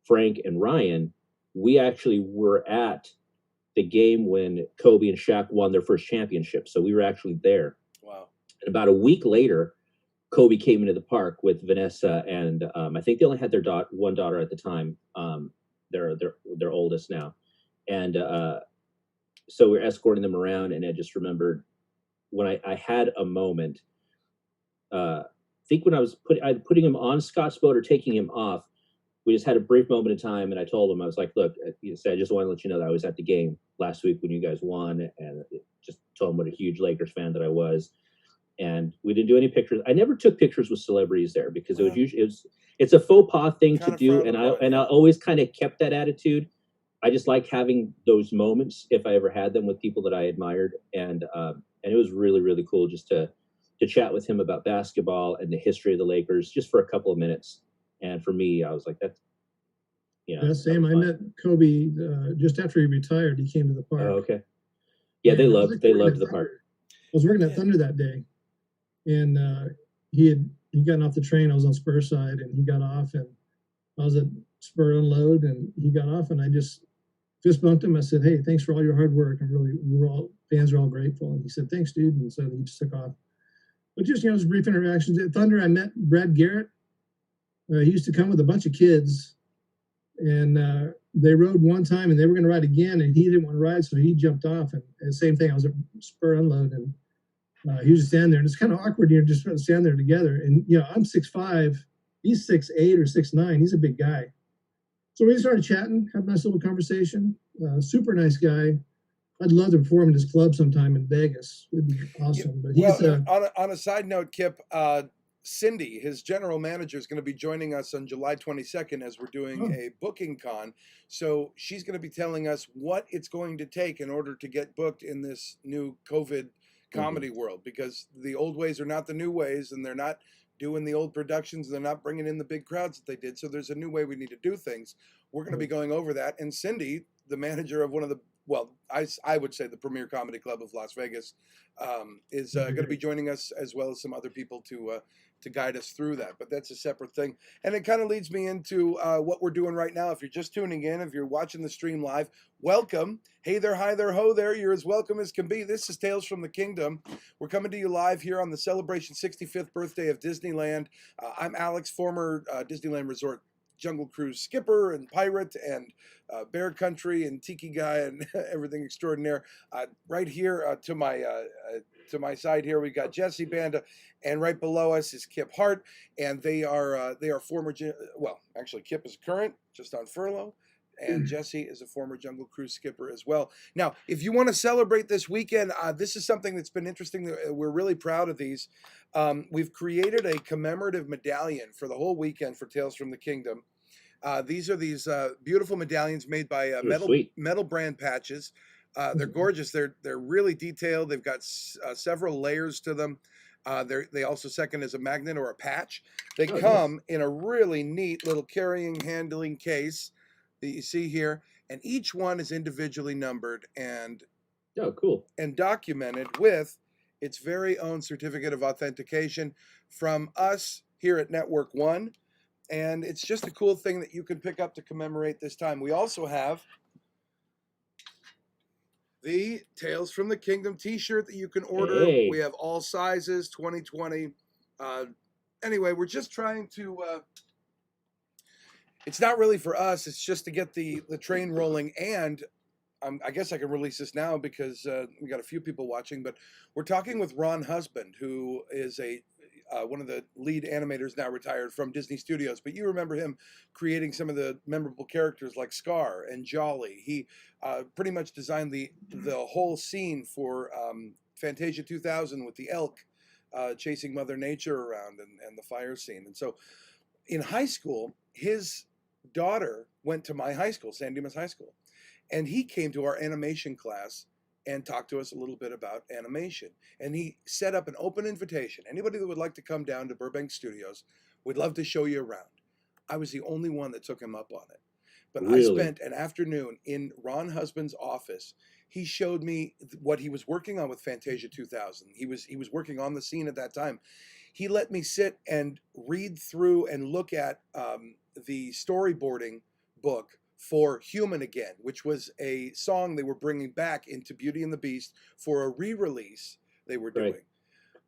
Frank and Ryan, we actually were at the game when Kobe and Shaq won their first championship. So we were actually there. Wow. And about a week later, Kobe came into the park with Vanessa, and I think they only had their one daughter at the time. Their oldest now. And so we're escorting them around, and I just remembered when I had a moment, I think when I was putting him on Scott's boat or taking him off, we just had a brief moment of time, and I told him, I was like, look, I just want to let you know that I was at the game last week when you guys won, and just told him what a huge Lakers fan that I was. And we didn't do any pictures. I never took pictures with celebrities there because it was usually it's a faux pas thing to do, and I always kind of kept that attitude. I just like having those moments if I ever had them with people that I admired, and it was really, really cool just to chat with him about basketball and the history of the Lakers just for a couple of minutes. And for me, I was like, that's, you know. Yeah, same. I met Kobe just after he retired. He came to the park. Oh, okay. Yeah, they loved the park. I was working at Thunder that day, and he gotten off the train. I was on Spur side, and he got off, and I was at Spur unload, and he got off, and I just fist bumped him. I said, "Hey, thanks for all your hard work. And really, fans are all grateful." And he said, "Thanks, dude." And so he just took off. But just, you know, just brief interactions. At Thunder, I met Brad Garrett. He used to come with a bunch of kids, and they rode one time, and they were going to ride again, and he didn't want to ride, so he jumped off. And same thing, I was at Spur unload, and he was just standing there, and it's kind of awkward, you know, just stand there together. And you know, I'm 6'5", he's 6'8" or 6'9". He's a big guy. So we started chatting, had a nice little conversation. Super nice guy. I'd love to perform in his club sometime in Vegas. It'd be awesome. But he's on a side note, Kip, Cindy, his general manager, is going to be joining us on July 22nd as we're doing a booking con. So she's going to be telling us what it's going to take in order to get booked in this new COVID comedy world, because the old ways are not the new ways, and they're not doing the old productions. They're not bringing in the big crowds that they did. So there's a new way we need to do things. We're going to be going over that. And Cindy, the manager of one of the, well, I would say the premier comedy club of Las Vegas, is going to be joining us, as well as some other people to guide us through that. But that's a separate thing. And it kind of leads me into what we're doing right now. If you're just tuning in, if you're watching the stream live, welcome. Hey there, hi there, ho there. You're as welcome as can be. This is Tales from the Kingdom. We're coming to you live here on the celebration 65th birthday of Disneyland. I'm Alex, former Disneyland Resort Jungle Cruise skipper and pirate and bear country and tiki guy and everything extraordinaire. Right here to my side here, we got Jesse Banda, and right below us is Kip Hart, and they are former. Well, actually, Kip is current, just on furlough, and Jesse is a former Jungle Cruise skipper as well. Now, if you want to celebrate this weekend, this is something that's been interesting. We're really proud of these. We've created a commemorative medallion for the whole weekend for Tales from the Kingdom. These are these beautiful medallions made by metal brand patches. They're gorgeous. They're really detailed. They've got several layers to them. They also second as a magnet or a patch. They come in a really neat little carrying handling case that you see here, and each one is individually numbered and cool, and documented with its very own certificate of authentication from us here at Network One. And it's just a cool thing that you can pick up to commemorate this time. We also have the Tales from the Kingdom t-shirt that you can order. Hey. We have all sizes, 2020. Anyway, we're just trying to, it's not really for us. It's just to get the train rolling. And I guess I can release this now because we got a few people watching, but we're talking with Ron Husband, who is one of the lead animators, now retired from Disney Studios, but you remember him creating some of the memorable characters like Scar and Jolly. He pretty much designed the whole scene for Fantasia 2000 with the elk chasing Mother Nature around and the fire scene. And so in high school, his daughter went to my high school, San Dimas High School, and he came to our animation class and talk to us a little bit about animation. And he set up an open invitation. Anybody that would like to come down to Burbank Studios, we'd love to show you around. I was the only one that took him up on it. But really? I spent an afternoon in Ron Husband's office. He showed me what he was working on with Fantasia 2000. He was working on the scene at that time. He let me sit and read through and look at the storyboarding book for Human Again, which was a song they were bringing back into Beauty and the Beast for a re-release they were doing.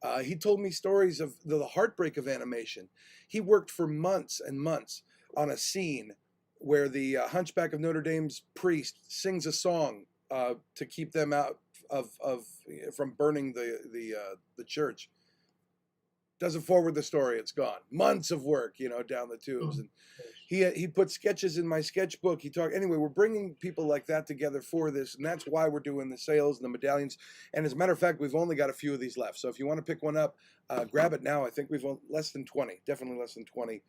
Right. He told me stories of the heartbreak of animation. He worked for months and months on a scene where the Hunchback of Notre Dame's priest sings a song to keep them out from burning the church. Doesn't forward the story, it's gone. Months of work, down the tubes. And he put sketches in my sketchbook. Anyway, we're bringing people like that together for this, and that's why we're doing the sales and the medallions. And as a matter of fact, we've only got a few of these left. So if you want to pick one up, grab it now. I think we've less than 20, definitely less than 20.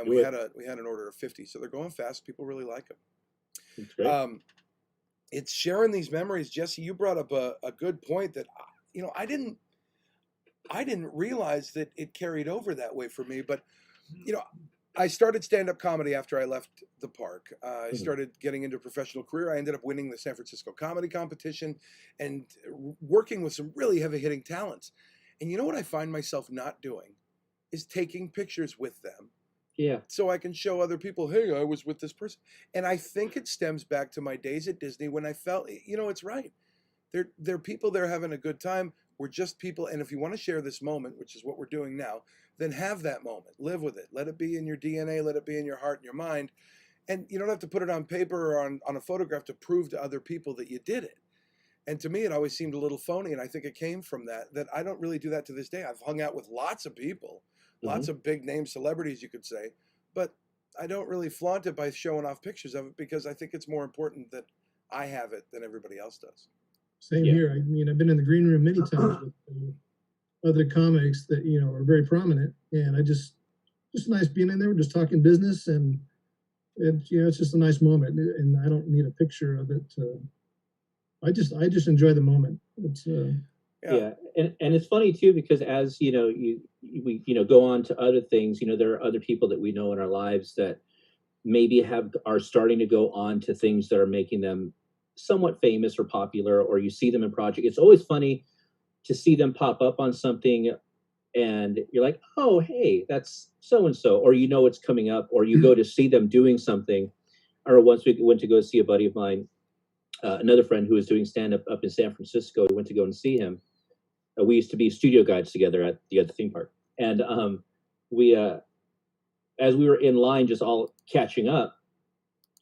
We had an order of 50, so they're going fast. People really like them. It's sharing these memories. Jesse, you brought up a good point that I didn't realize that it carried over that way for me. But I started stand-up comedy after I left the park. I started getting into a professional career. I ended up winning the San Francisco Comedy Competition and working with some really heavy-hitting talents. And you know what I find myself not doing is taking pictures with them. Yeah. So I can show other people, hey, I was with this person. And I think it stems back to my days at Disney when I felt, it's right. They're people there having a good time. We're just people. And if you want to share this moment, which is what we're doing now, then have that moment. Live with it. Let it be in your DNA. Let it be in your heart and your mind. And you don't have to put it on paper or on a photograph to prove to other people that you did it. And to me, it always seemed a little phony. And I think it came from that I don't really do that to this day. I've hung out with lots of people, lots of big name celebrities, you could say. But I don't really flaunt it by showing off pictures of it because I think it's more important that I have it than everybody else does. Same here. I mean, I've been in the green room many times with other comics that, are very prominent. And just nice being in there, just talking business. And it's just a nice moment. And I don't need a picture of it. I just enjoy the moment. It's Yeah, and it's funny too because as you know, we go on to other things. There are other people that we know in our lives that maybe are starting to go on to things that are making them somewhat famous or popular, or you see them in project. It's always funny to see them pop up on something, and you're like, oh, hey, that's so and so, or it's coming up, or you go to see them doing something. Or once we went to go see a buddy of mine, another friend who was doing stand up in San Francisco. We went to go and see him. We used to be studio guides together at the other theme park, and we as we were in line, just all catching up,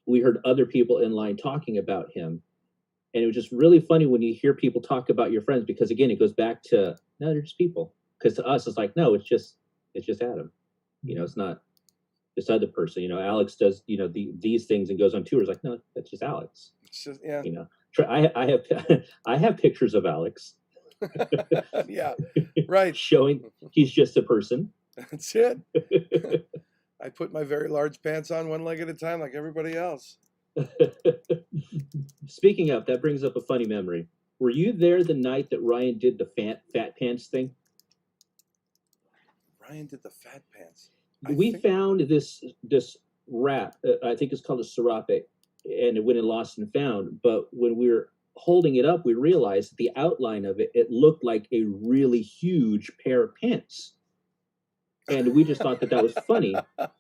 we heard other people in line talking about him, and it was just really funny when you hear people talk about your friends, because again, it goes back to, no, they're just people. Because to us, it's like, no, it's just Adam. It's not this other person. Alex does these things and goes on tours. Like, no, that's just Alex. It's just, yeah. I have I have pictures of Alex. Yeah, right. Showing he's just a person. That's it. I put my very large pants on one leg at a time, like everybody else. Speaking of, that brings up a funny memory. Were you there the night that Ryan did the fat pants thing? Ryan did the fat pants. We found this wrap. I think it's called a serape, and it went in lost and found. But when we were holding it up, we realized the outline of it looked like a really huge pair of pants, and we just thought that was funny.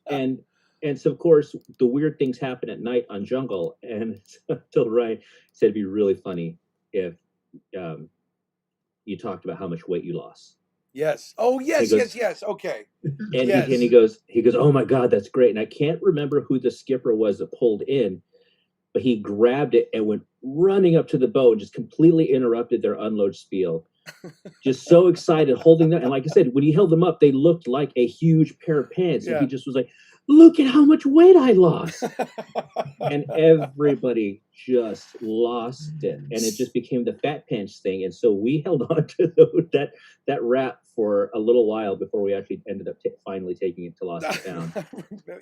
And so, of course, the weird things happen at night on Jungle, and until Ryan said it'd be really funny if you talked about how much weight you lost. Yes. Oh, yes, yes. Okay. And yes. He goes, oh my God, that's great. And I can't remember who the skipper was that pulled in, but he grabbed it and went running up to the boat and just completely interrupted their unload spiel. Just so excited, holding them. And like I said, when he held them up, they looked like a huge pair of pants. Yeah. And he just was like, look at how much weight I lost. And everybody just lost it. And it just became the fat pants thing. And so we held on to that wrap for a little while before we actually ended up finally taking it to Lost and Found.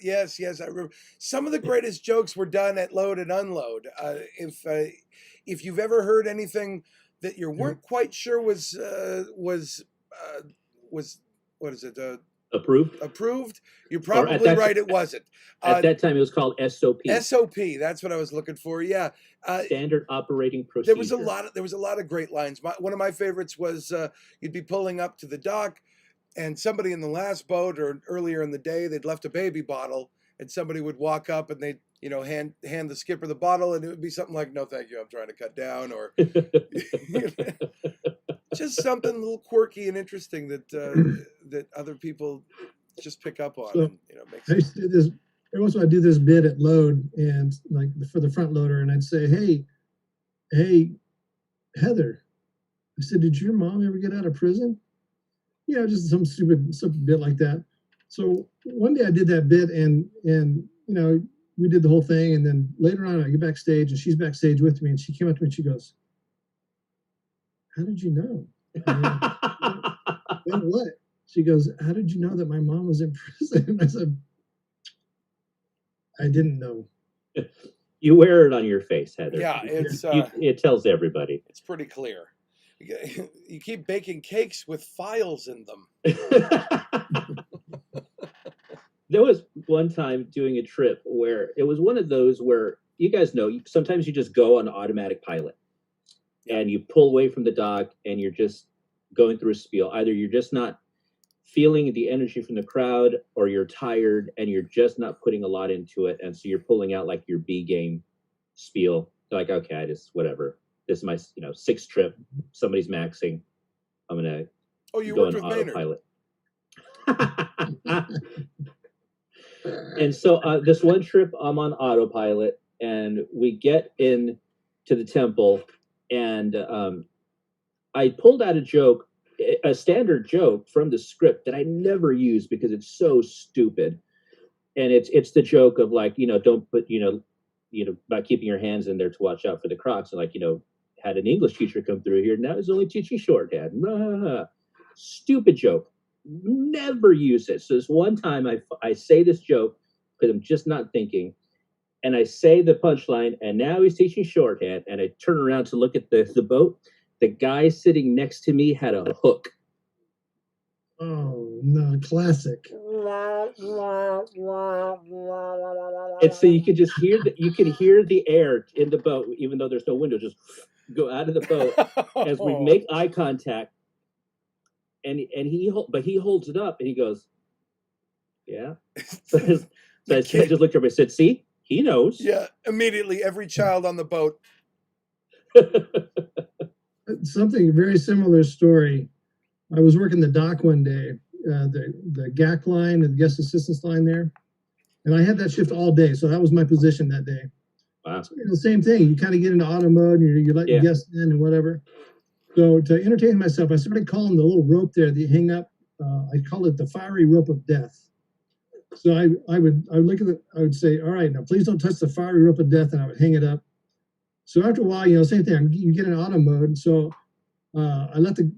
Yes, I remember. Some of the greatest jokes were done at load and unload. If you've ever heard anything that you weren't quite sure was what is it? Approved. You're probably right. It wasn't. At that time, it was called SOP. SOP. That's what I was looking for. Yeah. Standard operating procedure. There was a lot of great lines. One of my favorites was you'd be pulling up to the dock, and somebody in the last boat or earlier in the day, they'd left a baby bottle, and somebody would walk up and they'd hand the skipper the bottle, and it would be something like, "No, thank you, I'm trying to cut down," or just something a little quirky and interesting that other people just pick up on. So, I used to do this. Every once in a while, I do this bit at load, and like for the front loader, and I'd say, "Hey, Heather," I said, "Did your mom ever get out of prison?" Just some stupid bit like that. So one day I did that bit, and we did the whole thing, and then later on I get backstage, and she's backstage with me, and she came up to me and she goes, "How did you know?" And what? She goes, "How did you know that my mom was in prison?" And I said, "I didn't know." You wear it on your face, Heather. Yeah, it tells everybody. It's pretty clear. You keep baking cakes with files in them. There was one time doing a trip where it was one of those where you guys know sometimes you just go on automatic pilot, and you pull away from the dock and you're just going through a spiel. Either you're just not feeling the energy from the crowd, or you're tired and you're just not putting a lot into it, and so you're pulling out like your B game spiel. Like, okay, I just whatever. This is my sixth trip. Somebody's maxing. I'm gonna you go worked on with autopilot. And so this one trip, I'm on autopilot, and we get in to the temple, and I pulled out a standard joke from the script that I never use because it's so stupid. And it's the joke of like, don't put, about keeping your hands in there to watch out for the crocs. And like, had an English teacher come through here. Now he's only teaching shorthand. Stupid joke. Never use it. So this one time I say this joke because I'm just not thinking. And I say the punchline, and now he's teaching shorthand. And I turn around to look at the boat. The guy sitting next to me had a hook. Oh no, classic. And so you could just hear the air in the boat, even though there's no window, just go out of the boat as we make eye contact. And he holds it up and he goes, yeah. So I just looked over and said, see, he knows. Yeah, immediately every child on the boat. Something very similar story. I was working the dock one day, the GAC line, the guest assistance line there, and I had that shift all day, so that was my position that day. Wow. So, same thing. You kind of get into auto mode, and you let your guests in and whatever. So to entertain myself, I started calling the little rope there that you hang up. I call it the fiery rope of death. So I would look at it. I would say, all right, now please don't touch the fiery rope of death, and I would hang it up. So after a while, same thing. You get in auto mode. So I let the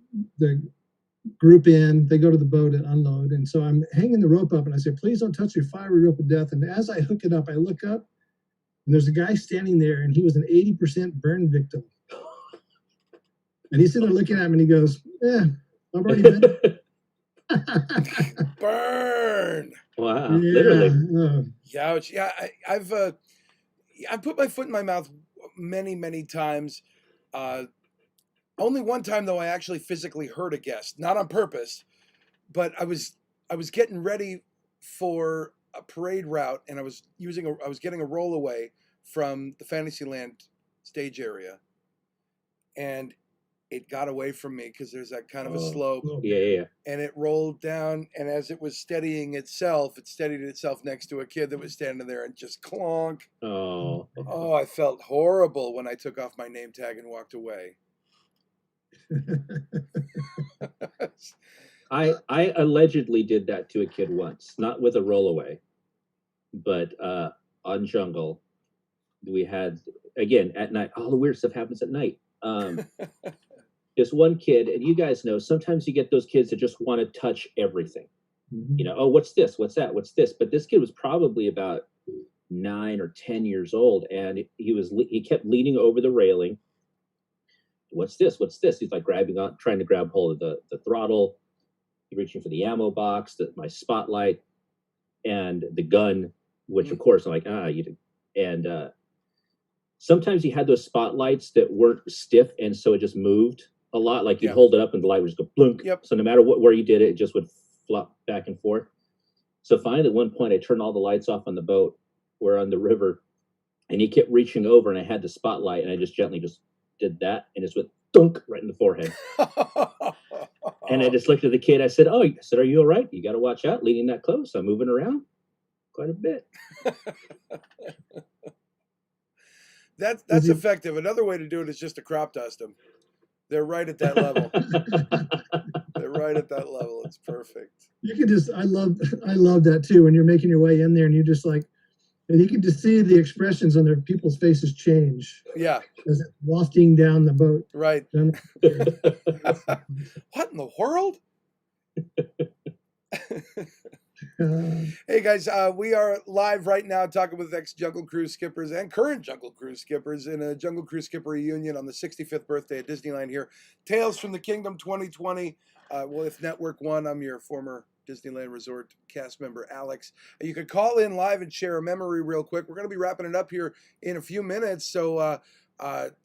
group in. They go to the boat and unload. And so I'm hanging the rope up, and I say, please don't touch your fiery rope of death. And as I hook it up, I look up, and there's a guy standing there, and he was an 80% burn victim. And he's sitting there looking at me, and he goes, I've already been. Burn. Wow. Yeah. Literally. Ouch. Yeah, I've put my foot in my mouth many times. Only one time though I actually physically hurt a guest, not on purpose, but I was getting ready for a parade route, and I was getting a rollaway from the Fantasyland stage area, and it got away from me because there's that kind of a slope. Yeah. And it rolled down, and as it was steadying itself, it steadied itself next to a kid that was standing there and just clonk. Oh. Oh, I felt horrible when I took off my name tag and walked away. I allegedly did that to a kid once, not with a rollaway, but on Jungle, we had, again, at night, all the weird stuff happens at night. This one kid, and you guys know, sometimes you get those kids that just want to touch everything. Mhm. Oh, what's this? What's that? What's this? But this kid was probably about 9 or 10 years old, and he kept leaning over the railing. What's this? What's this? He's like trying to grab hold of the throttle. He's reaching for the ammo box, my spotlight, and the gun, which of course I'm like, you did. And sometimes he had those spotlights that weren't stiff, and so it just moved a lot. Like you'd hold it up and the light would just go blunk. Yep. So no matter where you did it, it just would flop back and forth. So finally, at one point, I turned all the lights off on the boat. We're on the river, and he kept reaching over, and I had the spotlight, and I just gently just did that, and it just went dunk right in the forehead. And I just looked at the kid. I said, are you all right? You got to watch out leaning that close. I'm moving around quite a bit. That's effective. Another way to do it is just to crop dust them. They're right at that level. They're right at that level. It's perfect. You could I love that too, when you're making your way in there and you're just like, and you can just see the expressions on their people's faces change. Yeah. As it's wafting down the boat. Right. What in the world? Hey guys, we are live right now talking with ex-Jungle Cruise skippers and current Jungle Cruise skippers in a Jungle Cruise skipper reunion on the 65th birthday at Disneyland here. Tales from the Kingdom 2020 with Network One. I'm your former Disneyland Resort cast member, Alex. You could call in live and share a memory real quick. We're going to be wrapping it up here in a few minutes, so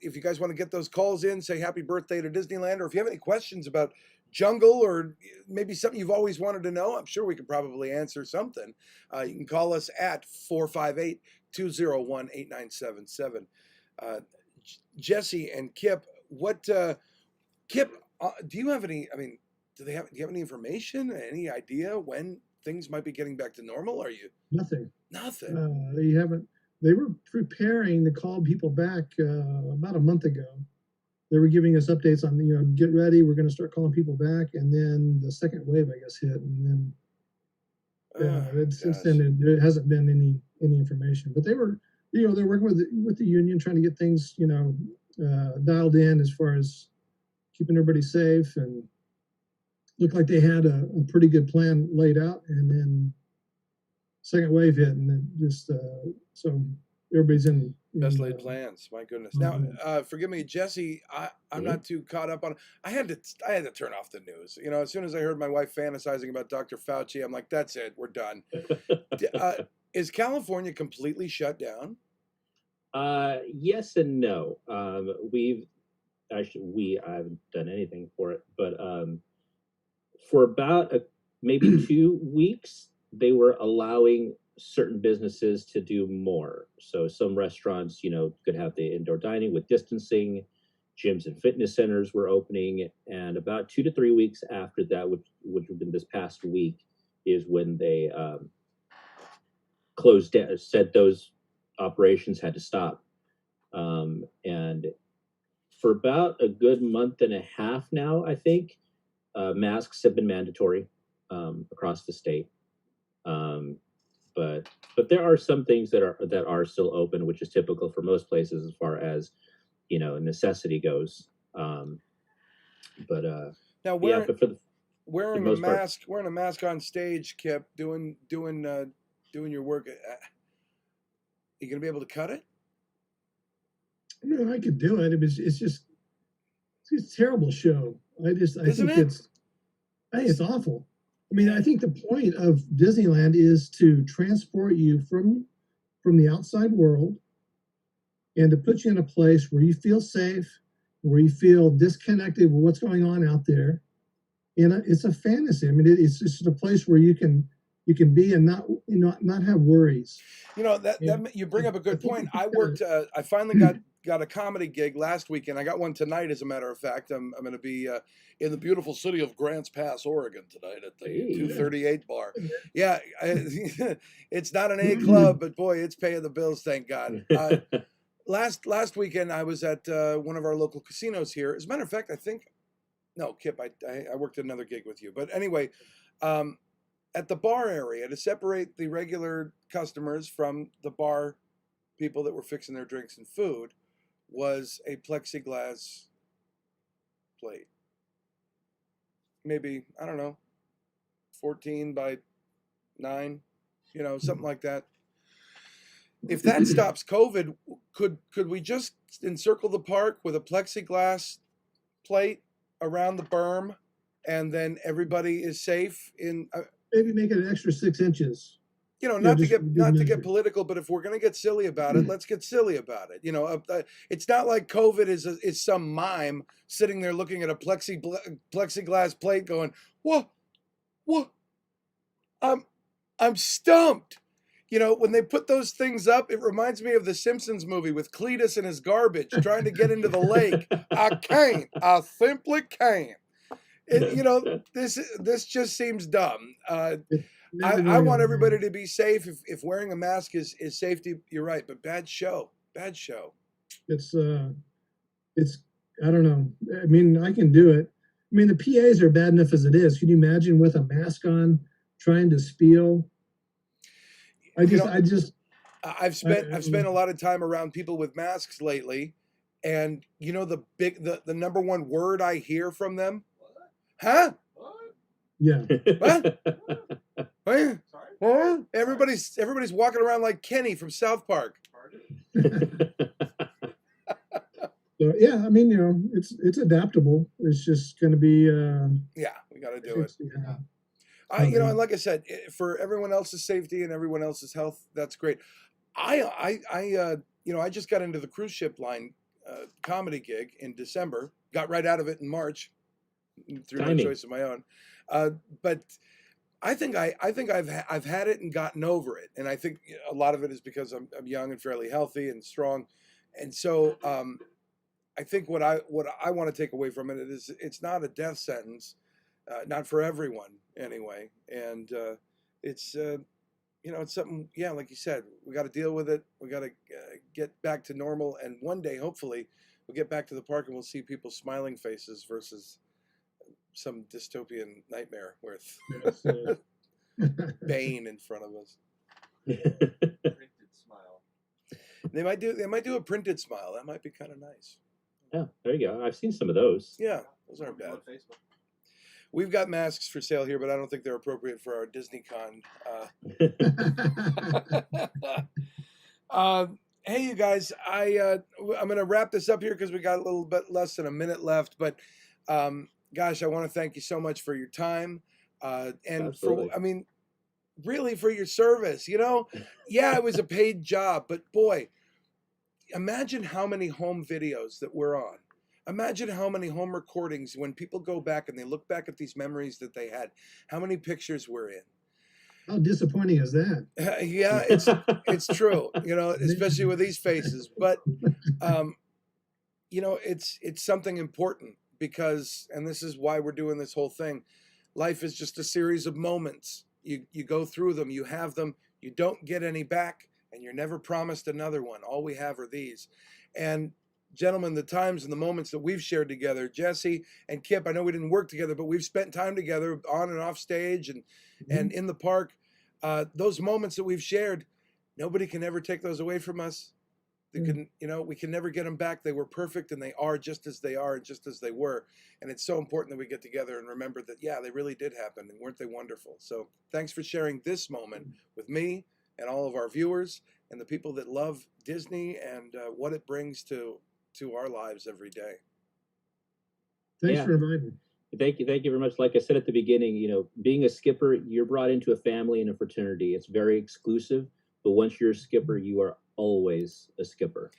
if you guys want to get those calls in, say happy birthday to Disneyland, or if you have any questions about Jungle or maybe something you've always wanted to know, I'm sure we could probably answer something. You can call us at 458-201-8977. Jesse and Kip, Kip, do you have any, do you have any information, any idea when things might be getting back to normal? Are you? Nothing. They haven't. They were preparing to call people back about a month ago. They were giving us updates on, get ready. We're going to start calling people back. And then the second wave, I guess, hit. And then since then, there hasn't been any information. But they were, they're working with the union, trying to get things, dialed in as far as keeping everybody safe. And looked like they had a pretty good plan laid out. And then second wave hit, and then just so everybody's in Best laid plans. My goodness. Now, Mhm. forgive me, Jesse. I'm Mhm. not too caught up on. I had to turn off the news. You know, as soon as I heard my wife fantasizing about Dr. Fauci, I'm like, that's it. We're done. Is California completely shut down? Yes and no. I haven't done anything for it, but for about maybe 2 weeks, they were allowing certain businesses to do more. So some restaurants, could have the indoor dining with distancing. Gyms and fitness centers were opening, and about 2 to 3 weeks after that, which would have been this past week, is when they closed down, said those operations had to stop. And for about a good month and a half now, I think, masks have been mandatory across the state. Um, but there are some things that are still open, which is typical for most places as far as necessity goes. But Now, yeah, but for the wearing most part, a mask on stage, Kip, doing your work. You gonna be able to cut it? I mean, I could do it. It's a terrible show. I Isn't think it? it's awful. I mean, I think the point of Disneyland is to transport you from the outside world and to put you in a place where you feel safe, where you feel disconnected with what's going on out there. And it's a fantasy. I mean, it's just a place where you can be and not have worries. You know that And you bring up a I good think point. if you I kind worked. I finally got a comedy gig last weekend. I got one tonight, as a matter of fact. I'm going to be in the beautiful city of Grants Pass, Oregon, tonight at the hey, 238 bar. Yeah, it's not an A of, club, but boy, it's paying the bills. Thank God. Last weekend, I was at one of our local casinos here. As a matter of fact, I think no, Kip, I worked another gig with you, but anyway. Um, at the bar area to separate the regular customers from the bar people that were fixing their drinks and food was a plexiglass plate. Maybe, I don't know, 14 by 9, something like that. If that stops COVID, could we just encircle the park with a plexiglass plate around the berm, and then everybody is safe in maybe make it an extra 6 inches. not to Just get good not to get measure. political, but if we're going to get silly about it, let's get silly about it. It's not like COVID is some mime sitting there looking at a plexiglass plate, going, "What, what? I'm I'm stumped." When they put those things up, it reminds me of the Simpsons movie with Cletus and his garbage trying to get into the lake. I can't. I simply can't. This just seems dumb. It's I, never I going want away. everybody to be safe. If wearing a mask is safety, you're right. But bad show. Bad show. It's it's I don't know. I mean, I can do it. I mean, the PAs are bad enough as it is. Can you imagine with a mask on trying to spiel? I You just know, I just I've spent a lot of time around people with masks lately, and the number one word I hear from them, huh? yeah. What? Huh? Huh? Everybody's walking around like Kenny from South Park. So yeah, I mean, it's adaptable. It's just going to be Yeah, we got to do it. yeah. And like I said, for everyone else's safety and everyone else's health, that's great. I just got into the cruise ship line comedy gig in December. Got right out of it in March through no Timing. choice of my own. But I've had it and gotten over it, and I think a lot of it is because I'm young and fairly healthy and strong, and so I think what I want to take away from it is it's not a death sentence, not for everyone anyway, and it's it's something. Yeah, like you said, we got to deal with it. We got to get back to normal, and one day, hopefully, we'll get back to the park and we'll see people's smiling faces versus some dystopian nightmare with Yes, Bane in front of us. Printed smile. They might do a printed smile. That might be kind of nice. Yeah, there you go. I've seen some of those. Yeah, those aren't bad. On Facebook. We've got masks for sale here, but I don't think they're appropriate for our DisneyCon. Hey, you guys, I'm going to wrap this up here because we got a little bit less than a minute left. But gosh, I want to thank you so much for your time, and for, Absolutely. I mean, really for your service. You know, yeah, it was a paid job, but boy, imagine how many home videos that we're on. Imagine how many home recordings when people go back and they look back at these memories that they had, how many pictures we're in. How disappointing is that? Yeah, it's true, you know, especially with these faces. But um, you know, it's something important because, and this is why we're doing this whole thing. Life is just a series of moments. You go through them, you have them, you don't get any back, and you're never promised another one. All we have are these. And gentlemen, the times and the moments that we've shared together, Jesse and Kip, I know we didn't work together, but we've spent time together on and off stage and in the park. Those moments that we've shared, nobody can ever take those away from us. They couldn't, you know, we can never get them back. They were perfect, and they are just as they are and just as they were. And it's so important that we get together and remember that, yeah, they really did happen, and weren't they wonderful? So thanks for sharing this moment with me and all of our viewers and the people that love Disney and what it brings to our lives every day. Thanks Yeah. for inviting. Thank you very much. Like I said at the beginning, you know, being a skipper, you're brought into a family and a fraternity. It's very exclusive, but once you're a skipper, you are always a skipper.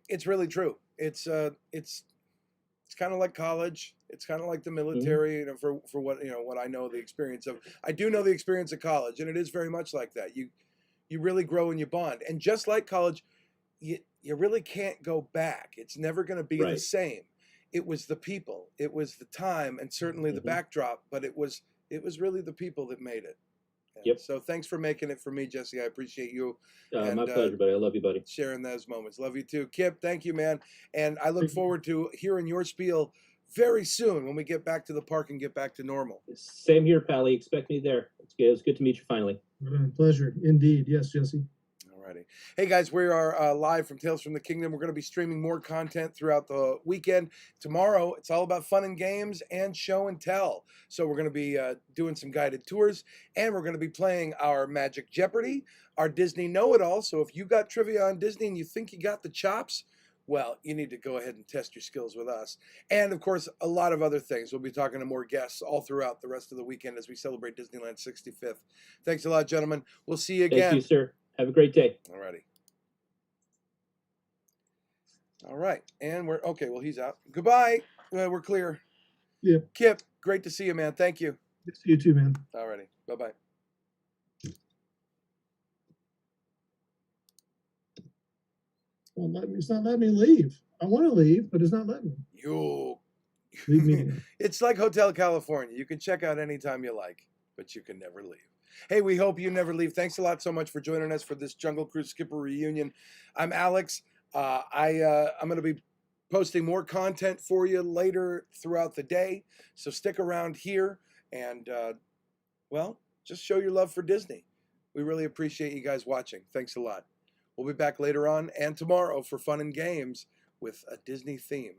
It's really true. It's kind of like college. It's kind of like the military, you know, for what, you know, what I know the experience of. I do know the experience of college, and it is very much like that. You really grow and you bond. And just like college, you really can't go back. It's never going to be the Right. same. It was the people, it was the time, and certainly the backdrop, but it was really the people that made it. And Yep. so thanks for making it for me, Jesse. I appreciate you My pleasure, buddy. I love you, buddy. sharing those moments. Love you too. Kip, thank you, man. And I look forward to hearing your spiel very soon when we get back to the park and get back to normal. Same here, Pally. Expect me there. It's good to meet you finally. Pleasure indeed. Yes, Jesse. Alrighty. Hey guys, we are live from Tales from the Kingdom. We're going to be streaming more content throughout the weekend. Tomorrow, it's all about fun and games and show and tell. So we're going to be doing some guided tours, and we're going to be playing our Magic Jeopardy, our Disney Know-It-All. So if you got trivia on Disney and you think you got the chops, well, you need to go ahead and test your skills with us. And of course, a lot of other things. We'll be talking to more guests all throughout the rest of the weekend as we celebrate Disneyland's 65th. Thanks a lot, gentlemen. We'll see you again. Thank you, sir. Have a great day. Alrighty. All right. And we're okay. Well, he's out. Goodbye. We're clear. Yeah. Kip, great to see you, man. Thank you. See you too, man. Alrighty. Bye bye. It's not letting me leave. I want to leave, but it's not letting me. You. Leave me. It's like Hotel California. You can check out anytime you like, but you can never leave. Hey, we hope you never leave. Thanks a lot so much for joining us for this Jungle Cruise Skipper reunion. I'm Alex. I'm going to be posting more content for you later throughout the day. So stick around here and, well, just show your love for Disney. We really appreciate you guys watching. Thanks a lot. We'll be back later on and tomorrow for fun and games with a Disney theme.